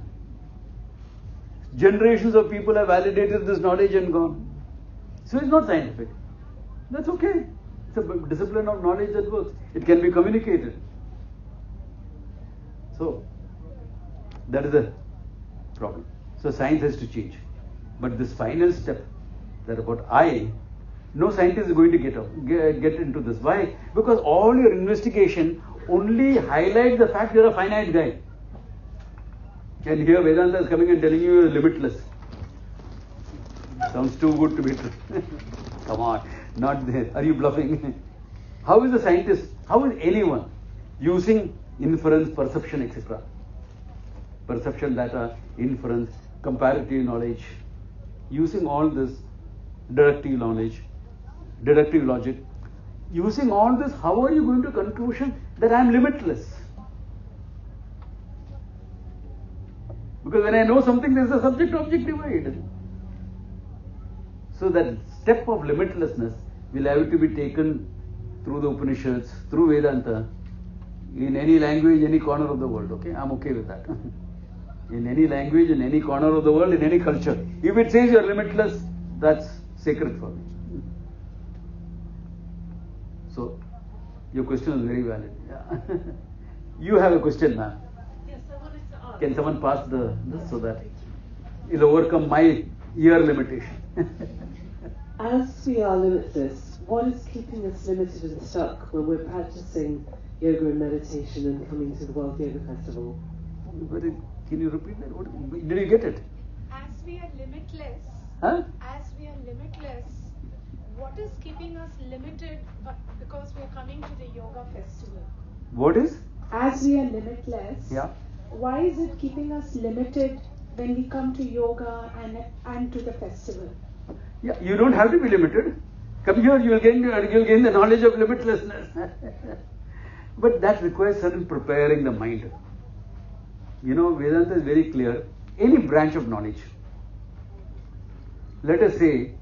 Generations of people have validated this knowledge and gone. So it's not scientific. That's okay. It's a discipline of knowledge that works. It can be communicated. So that is the problem. So science has to change. But this final step, that about I, no scientist is going to get into this. Why? Because all your investigation only highlights the fact you're a finite guy. And here Vedanta is coming and telling you you're limitless. Sounds too good to be true. Come on, not there. Are you bluffing? How is the scientist, how is anyone using inference, perception, etc.? Perception, data, inference, comparative knowledge, using all this deductive knowledge, deductive logic, using all this, how are you going to conclusion that I am limitless? Because when I know something, there is a subject-object divide. So that step of limitlessness will have to be taken through the Upanishads, through Vedanta, in any language, any corner of the world. Okay, I'm okay with that. In any language, in any corner of the world, in any culture. If it says you're limitless, that's sacred for me. So, your question is very valid. Yeah. You have a question, ma'am. Yes, I wanted to ask. Can someone pass this so that it'll overcome my ear limitation? As we are limitless, what is keeping us limited and stuck when we're practicing yoga and meditation and coming to the World Yoga Festival? Can you repeat that? Did you get it? As we are limitless, Huh? as we are limitless, what is keeping us limited because we are coming to the yoga festival? What is? As we are limitless, Yeah. why is it keeping us limited when we come to yoga and to the festival? Yeah, you don't have to be limited. Come here, you'll gain the knowledge of limitlessness. But that requires certain preparing the mind. You know, Vedanta is very clear. Any branch of knowledge. Let us say,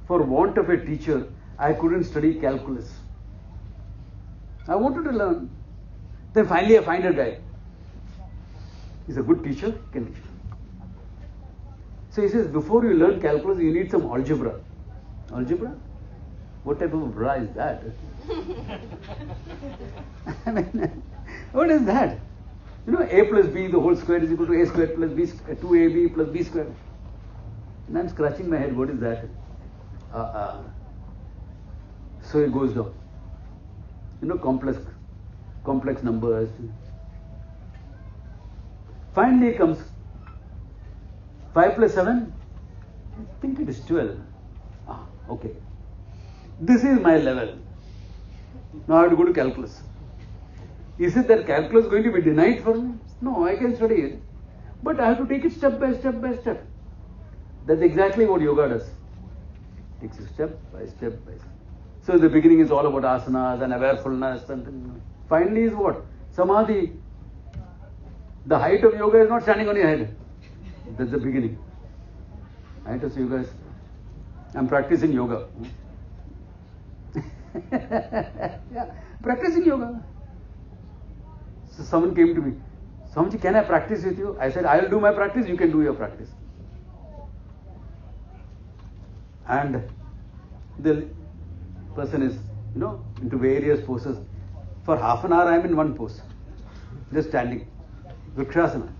for want of a teacher, I couldn't study calculus. I wanted to learn. Then finally I find a guy. He's a good teacher, can teach. So he says, before you learn calculus, you need some algebra. Algebra? What type of bra is that? I mean, what is that? You know, a plus b, the whole square is equal to a squared plus b, 2ab plus b squared. And I'm scratching my head, what is that? So it goes down. You know, complex numbers. Finally comes 5 plus 7, I think it is 12. Okay. This is my level. Now I have to go to calculus. Is it that calculus is going to be denied for me? No, I can study it. But I have to take it step by step by step. That's exactly what yoga does. It takes it step by step by step. So the beginning is all about asanas and awarefulness. And finally is what? Samadhi. The height of yoga is not standing on your head. That's the beginning. Height of yoga is, I'm practicing yoga. Yeah, practicing yoga. So someone came to me, Swamiji, can I practice with you? I said, I will do my practice, you can do your practice. And the person is, into various poses. For half an hour I am in one pose, just standing. Vrikshasana.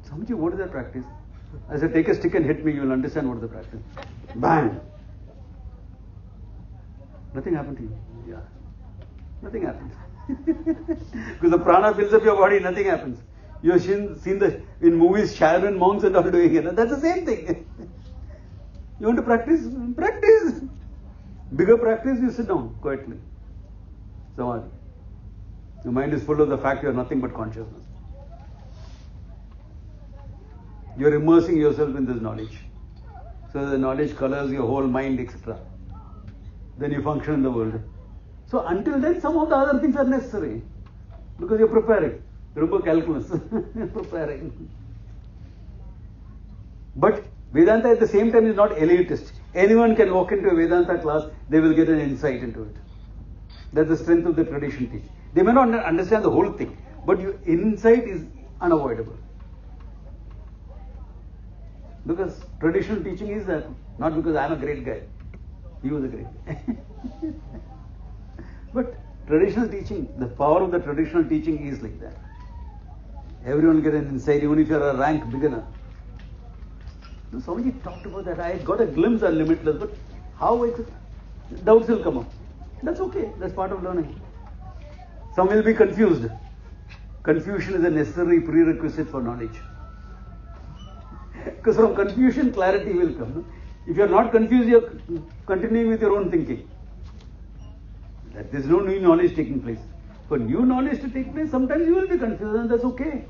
Swamiji, what is that practice? I said, take a stick and hit me, you will understand what is the practice. Bang! Nothing happened to you. Yeah. Nothing happens. Because the prana fills up your body, nothing happens. You have seen in movies Shaolin monks and all doing it. That's the same thing. You want to practice? Practice. Bigger practice, you sit down quietly. Samadhi. Your mind is full of the fact you are nothing but consciousness. You are immersing yourself in this knowledge. So the knowledge colors your whole mind, etc. Then you function in the world. So until then, some of the other things are necessary. Because you're preparing. Remember calculus. Preparing. But Vedanta at the same time is not elitist. Anyone can walk into a Vedanta class, they will get an insight into it. That's the strength of the tradition teach. They may not understand the whole thing, but your insight is unavoidable. Because traditional teaching is that, not because I am a great guy. He was a great guy. But traditional teaching, the power of the traditional teaching is like that. Everyone get an insight, even if you are a rank beginner. So somebody talked about that. I got a glimpse of limitless, but how I could, doubts will come up. That's okay. That's part of learning. Some will be confused. Confusion is a necessary prerequisite for knowledge. Because from confusion, clarity will come. If you are not confused, you are continuing with your own thinking. That there is no new knowledge taking place. For new knowledge to take place, sometimes you will be confused, and that's okay.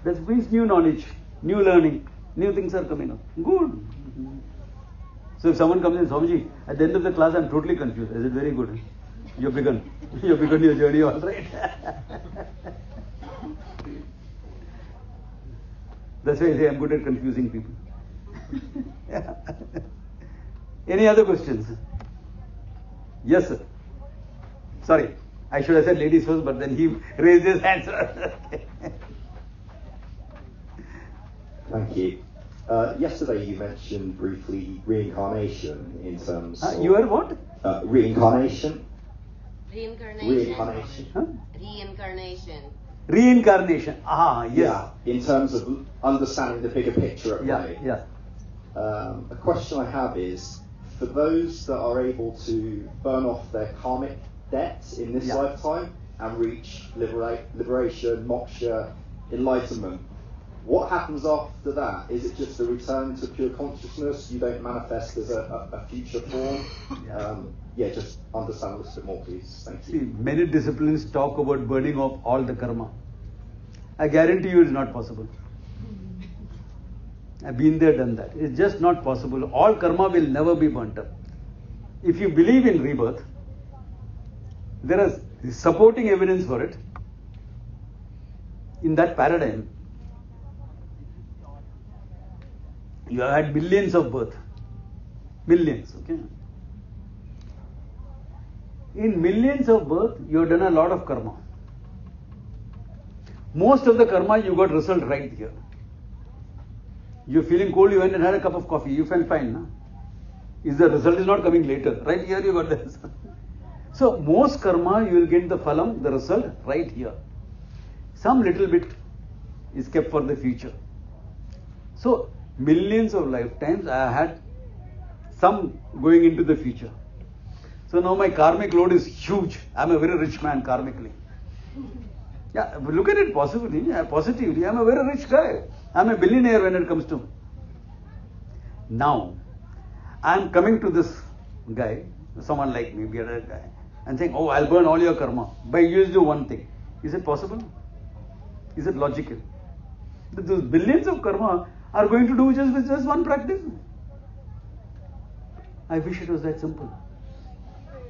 That means new knowledge, new learning, new things are coming up. Good. So if someone comes in, Swamiji, at the end of the class, I'm totally confused. I said, very good. You've begun. You've begun your journey, all right. That's why I say I'm good at confusing people. Any other questions? Yes, sir. Sorry, I should have said ladies first, but then he raised his hand. Thank you. Yesterday you mentioned briefly reincarnation in terms of... You are what? Reincarnation. Reincarnation. Huh? Reincarnation. Reincarnation. Yes. Yeah, in terms of understanding the bigger picture at play. Yeah. A question I have is, for those that are able to burn off their karmic debts in this lifetime and reach liberation, moksha, enlightenment, what happens after that? Is it just a return to pure consciousness? You don't manifest as a future form? Just understand a little bit more, please. Thank you. See, many disciplines talk about burning off all the karma. I guarantee you it's not possible. I've been there, done that. It's just not possible. All karma will never be burnt up. If you believe in rebirth, there is supporting evidence for it. In that paradigm, you have had millions of births. Millions, okay? In millions of births, you have done a lot of karma. Most of the karma you got result right here. You're feeling cold, you went and had a cup of coffee, you felt fine, no? The result is not coming later. Right here you got the result. So most karma you will get the phalam, the result right here. Some little bit is kept for the future. So millions of lifetimes I had some going into the future. So now my karmic load is huge. I'm a very rich man karmically. Yeah, look at it positively. I'm a very rich guy. I'm a billionaire when it comes to. Now, I'm coming to this guy, someone like me, bearded guy, and saying, oh, I'll burn all your karma. But you just do one thing. Is it possible? Is it logical? Those billions of karma are going to do just one practice. I wish it was that simple.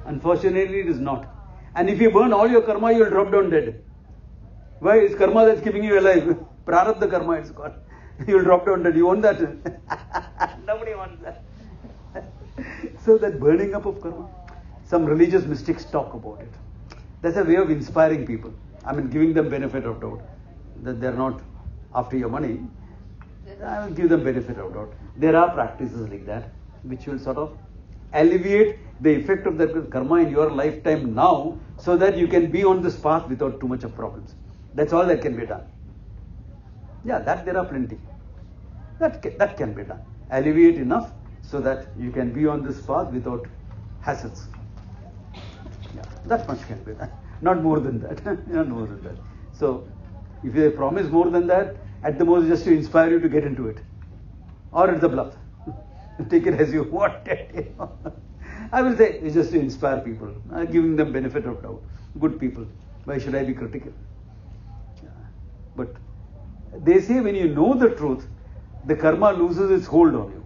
Unfortunately, it is not. And if you burn all your karma, you will drop down dead. Why? It's karma that's keeping you alive. Prarabdha karma, it's called. You will drop down dead. You want that? Nobody wants that. So that burning up of karma, some religious mystics talk about it. That's a way of inspiring people. I mean, giving them benefit of doubt. That they're not after your money. I will give them benefit of doubt. There are practices like that, which will sort of alleviate the effect of that karma in your lifetime now, so that you can be on this path without too much of problems. That's all that can be done. Yeah, that there are plenty. That can be done. Alleviate enough so that you can be on this path without hassles. Yeah, that much can be done. Not more than that. Not more than that. So, if they promise more than that, at the most just to inspire you to get into it. Or it's a bluff. Take it as you want it. I will say it's just to inspire people. Giving them benefit of doubt. Good people. Why should I be critical? Yeah. But they say when you know the truth, the karma loses its hold on you.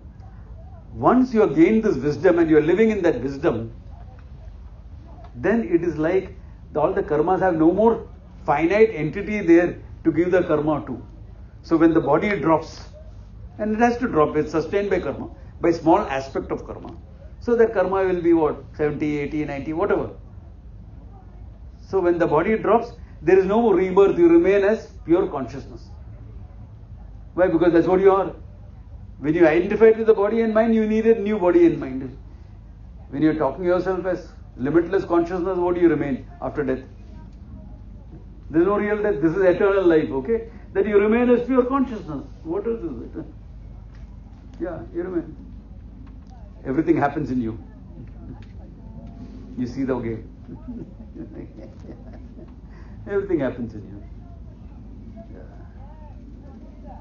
Once you have gained this wisdom and you are living in that wisdom, then it is like all the karmas have no more finite entity there to give the karma to. So when the body drops, and it has to drop, it's sustained by karma, by small aspect of karma. So that karma will be what? 70, 80, 90, whatever. So when the body drops, there is no more rebirth, you remain as pure consciousness. Why? Because that's what you are. When you identified with the body and mind, you needed new body and mind. When you are talking yourself as limitless consciousness, what do you remain after death? There is no real death. This is eternal life, okay? That you remain as pure consciousness. What else is it? Yeah, you remain. Everything happens in you. You see the game. Everything happens in you. Yeah.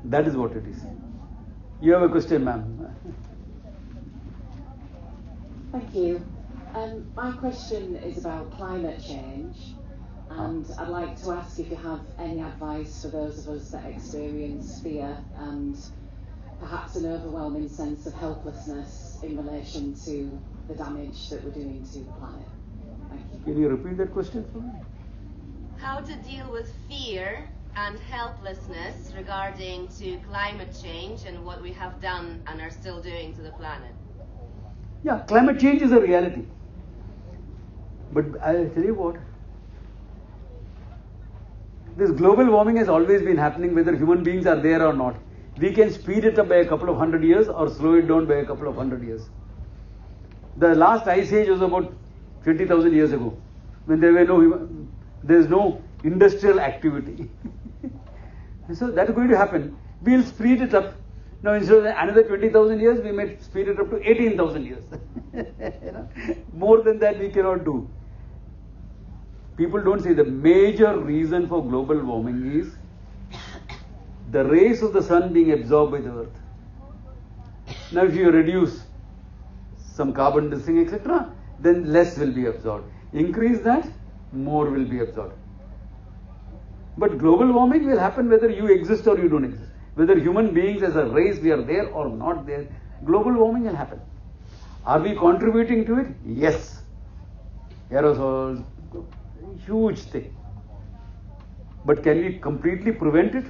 That is what it is. You have a question, ma'am. Thank you. My question is about climate change, and I'd like to ask if you have any advice for those of us that experience fear and perhaps an overwhelming sense of helplessness in relation to the damage that we're doing to the planet. Thank you. Can you repeat that question for me? How to deal with fear and helplessness regarding to climate change and what we have done and are still doing to the planet. Yeah, climate change is a reality. But I'll tell you what, this global warming has always been happening whether human beings are there or not. We can speed it up by a couple of 100 years or slow it down by a couple of 100 years. The last ice age was about 20,000 years ago, when there's no industrial activity. So that's going to happen. We'll speed it up. Now instead of another 20,000 years, we may speed it up to 18,000 years. More than that we cannot do. People don't see the major reason for global warming is the rays of the sun being absorbed by the earth. Now if you reduce some carbon dioxide, etc., then less will be absorbed. Increase that, more will be absorbed. But global warming will happen whether you exist or you don't exist. Whether human beings as a race we are there or not there, global warming will happen. Are we contributing to it? Yes. Aerosols, huge thing. But can we completely prevent it?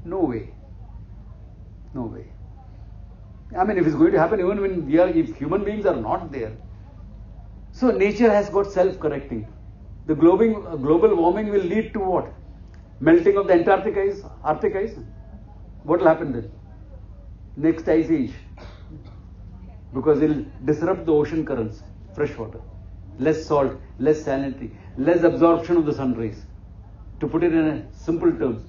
No way. No way. I mean, if it's going to happen even when if human beings are not there. So nature has got self-correcting. The global warming will lead to what? Melting of the Arctic ice. What will happen then? Next ice age. Because it will disrupt the ocean currents, fresh water. Less salt, less salinity, less absorption of the sun rays. To put it in a simple terms.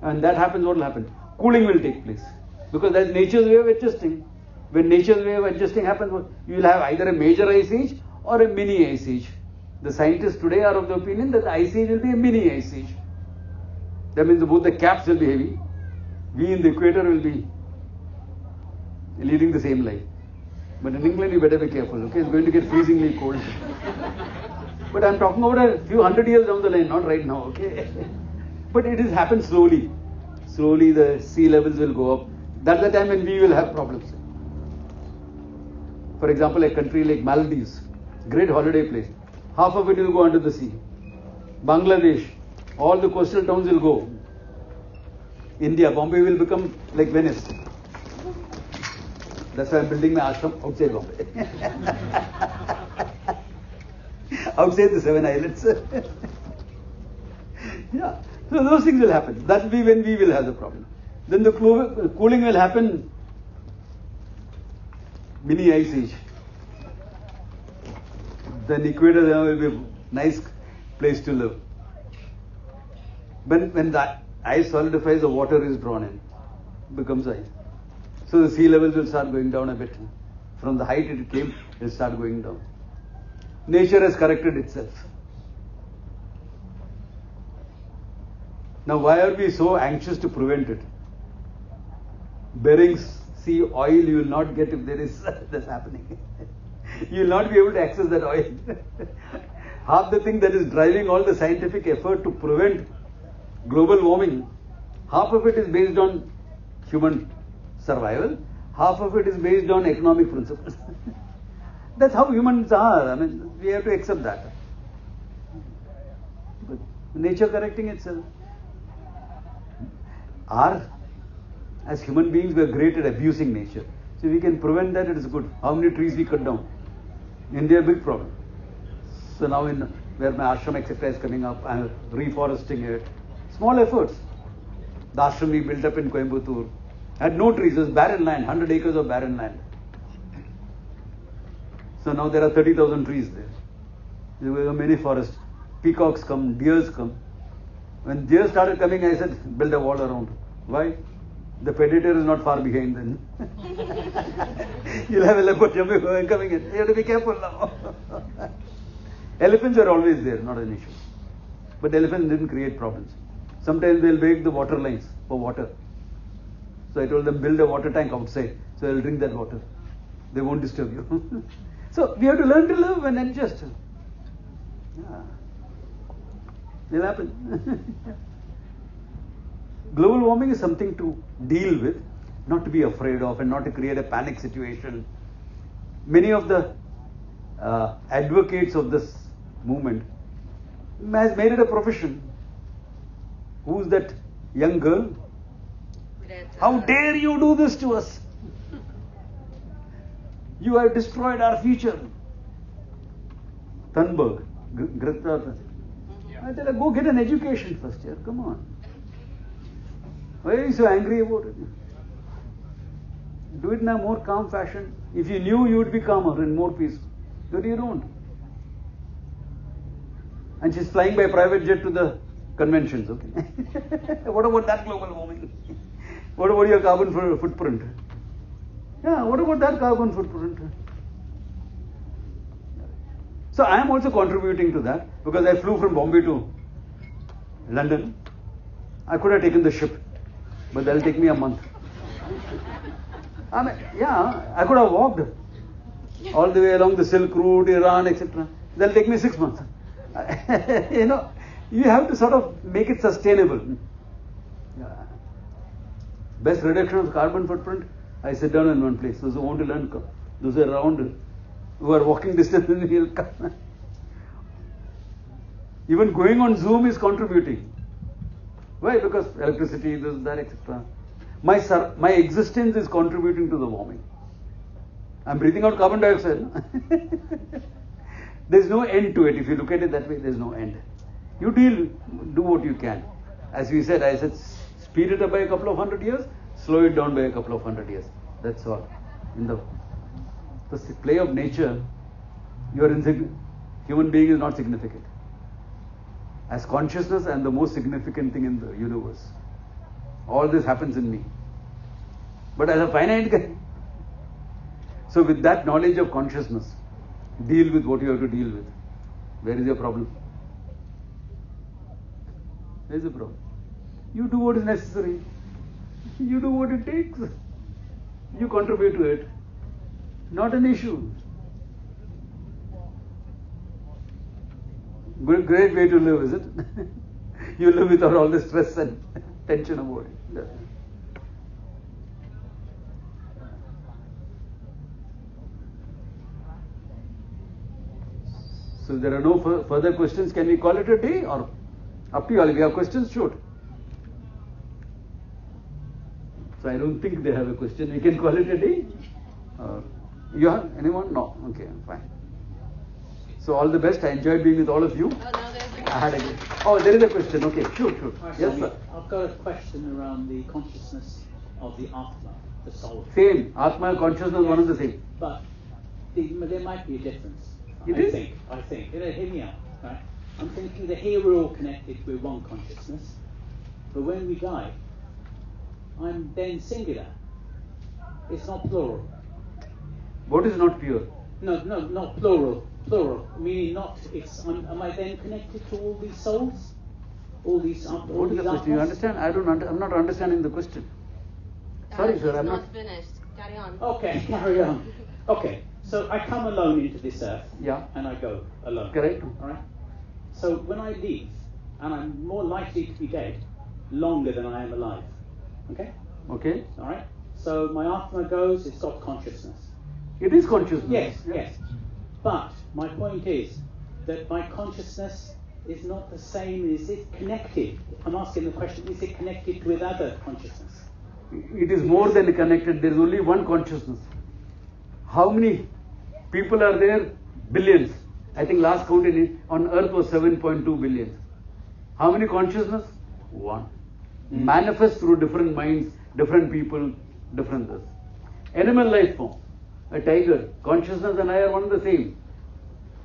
And that happens, what will happen? Cooling will take place. Because that's nature's way of adjusting. When nature's way of adjusting happens, you will have either a major ice age or a mini ice age. The scientists today are of the opinion that the ice age will be a mini ice age. That means both the caps will be heavy. We in the equator will be leading the same life. But in England, you better be careful, okay? It's going to get freezingly cold. But I'm talking about a few 100 years down the line, not right now, okay? But it has happened slowly. Slowly the sea levels will go up. That's the time when we will have problems. For example, a country like Maldives, great holiday place. Half of it will go under the sea. Bangladesh, all the coastal towns will go. India, Bombay will become like Venice. That's why I'm building my ashram outside Bombay. Outside the 7 islands. Yeah. So those things will happen. That will be when we will have the problem. Then the cooling will happen. Mini ice age. Then equator will be a nice place to live. When the ice solidifies, the water is drawn in. Becomes ice. So the sea levels will start going down a bit. From the height it came, it will start going down. Nature has corrected itself. Now why are we so anxious to prevent it? Bering Sea oil you will not get if there is this happening. You will not be able to access that oil. Half the thing that is driving all the scientific effort to prevent global warming, half of it is based on human survival, half of it is based on economic principles. That's how humans are. I mean, we have to accept that. But nature correcting itself. As human beings, we are great at abusing nature. So we can prevent that, it is good. How many trees we cut down? India, big problem. So now where my ashram, etc. is coming up, I am reforesting it. Small efforts. The ashram we built up in Coimbatore, Had no trees, it was barren land, 100 acres of barren land. So now there are 30,000 trees there. There were many forests. Peacocks come, deers come. When deer started coming, I said, build a wall around. Why? The predator is not far behind then. You'll have a leopard coming in. You have to be careful now. Elephants are always there, not an issue. But elephants didn't create problems. Sometimes they'll break the water lines for water. So I told them, build a water tank outside. So they'll drink that water. They won't disturb you. So we have to learn to live and adjust. Yeah. It'll happen. Global warming is something to deal with, not to be afraid of and not to create a panic situation. Many of the advocates of this movement has made it a profession. Who's that young girl? How dare you do this to us? You have destroyed our future. Thunberg, Greta. I tell her, go get an education first year. Come on. Why are you so angry about it? Do it in a more calm fashion. If you knew, you would be calmer and more peaceful. But you don't. And she's flying by private jet to the conventions. Okay. What about that global warming? What about your carbon footprint? Yeah, what about that carbon footprint? So I am also contributing to that because I flew from Bombay to London. I could have taken the ship, but that'll take me a month. I mean, yeah, I could have walked all the way along the Silk Route, Iran, etc. That'll take me 6 months. You know, you have to sort of make it sustainable. Yeah. Best reduction of carbon footprint, I sit down in one place. Those who want to learn, those who are around, who are walking distance, will come. Even going on Zoom is contributing. Why? Because electricity, this, that, etc. My existence is contributing to the warming. I'm breathing out carbon dioxide. There's no end to it. If you look at it that way, there's no end. You do what you can. As we said, I said, speed it up by a couple of 100 years, slow it down by a couple of 100 years. That's all. In the play of nature, you are insignificant. Human being is not significant. As consciousness, I am the most significant thing in the universe. All this happens in me. But as a finite guy. So with that knowledge of consciousness, deal with what you have to deal with. Where is your problem? Where is the problem? You do what is necessary. You do what it takes. You contribute to it. Not an issue. Great way to live, is it? You live without all the stress and tension about it. So there are no further questions. Can we call it a day or up to you all? If you have questions, shoot. So I don't think they have a question. We can call it a day. You have anyone? No. Okay, fine. So all the best. I enjoyed being with all of you. There is a question. Okay, shoot. Hi, yes, sir. I've got a question around the consciousness of the Atma, the soul. Same. Atma and consciousness, one is the same. But there might be a difference. I think. Hear me out. Right? I'm thinking that here we're all connected with one consciousness, but when we die, I'm then singular. It's not plural. What is not pure? No, not plural. Plural, meaning not. Am I then connected to all these souls? What is the question? You understand? I'm not understanding the question. Sorry, sir. I'm not finished. Carry on. Okay, carry on. Okay, so I come alone into this earth. Yeah. And I go alone. Correct. All right. So when I leave, and I'm more likely to be dead longer than I am alive. Okay. Okay. All right. So my Atma goes. It's got consciousness. It is consciousness. Yes. But my point is that my consciousness is not the same. Is it connected? I'm asking the question, is it connected with other consciousness? It is more than connected. There is only one consciousness. How many people are there? Billions. I think last count on earth was 7.2 billion. How many consciousness? One. Manifest through different minds different people, differences. Animal life form, a tiger, consciousness and I are one and the same.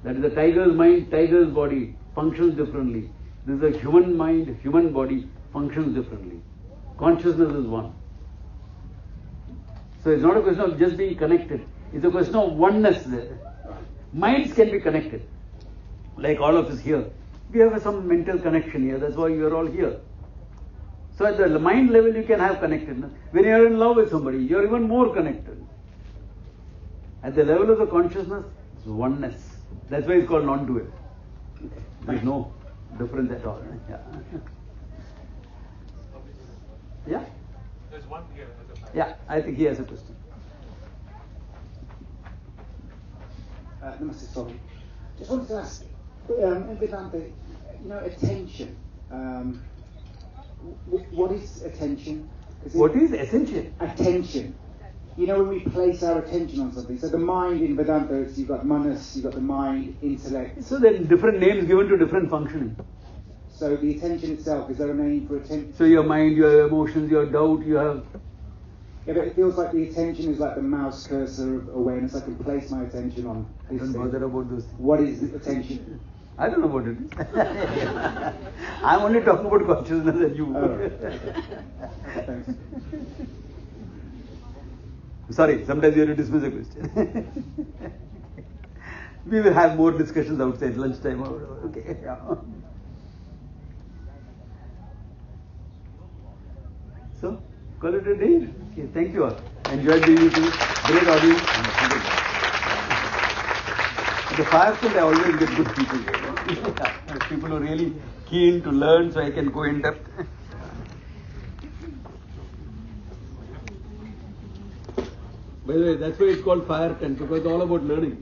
That is the tiger's mind, tiger's body functions differently. This is a human mind, human body functions differently. Consciousness is one. So it's not a question of just being connected. It's a question of oneness there. Minds can be connected. Like all of us here. We have some mental connection here. That's why you are all here. So at the mind level you can have connectedness. When you are in love with somebody, you are even more connected. At the level of the consciousness, it's oneness. That's why it's called non-dual. There is no difference at all. Yeah. Yeah? There's one here. Yeah, I think he has a question. Namaste, Swami. Just wanted to ask, in Vedanta, attention. What is attention? What is essential? Attention. When we place our attention on something. So the mind in Vedanta, you've got manas, you've got the mind, intellect. So there are different names given to different functioning. So the attention itself, is there a name for attention? So your mind, your emotions, your doubt, you have... Yeah, but it feels like the attention is like the mouse cursor of awareness. I can place my attention on this. Don't bother about those things. What is attention? I don't know what it is. I'm only talking about consciousness and you. Right. Thanks. Sorry, sometimes you have to dismiss a question. We will have more discussions outside lunchtime. Okay. Yeah. So, call it a day. Okay, thank you all. Enjoyed being with you. Great audience. At the Firefield, I always get good people. People who are really keen to learn, so I can go in depth. By the way, that's why it's called Fire Tent, because it's all about learning.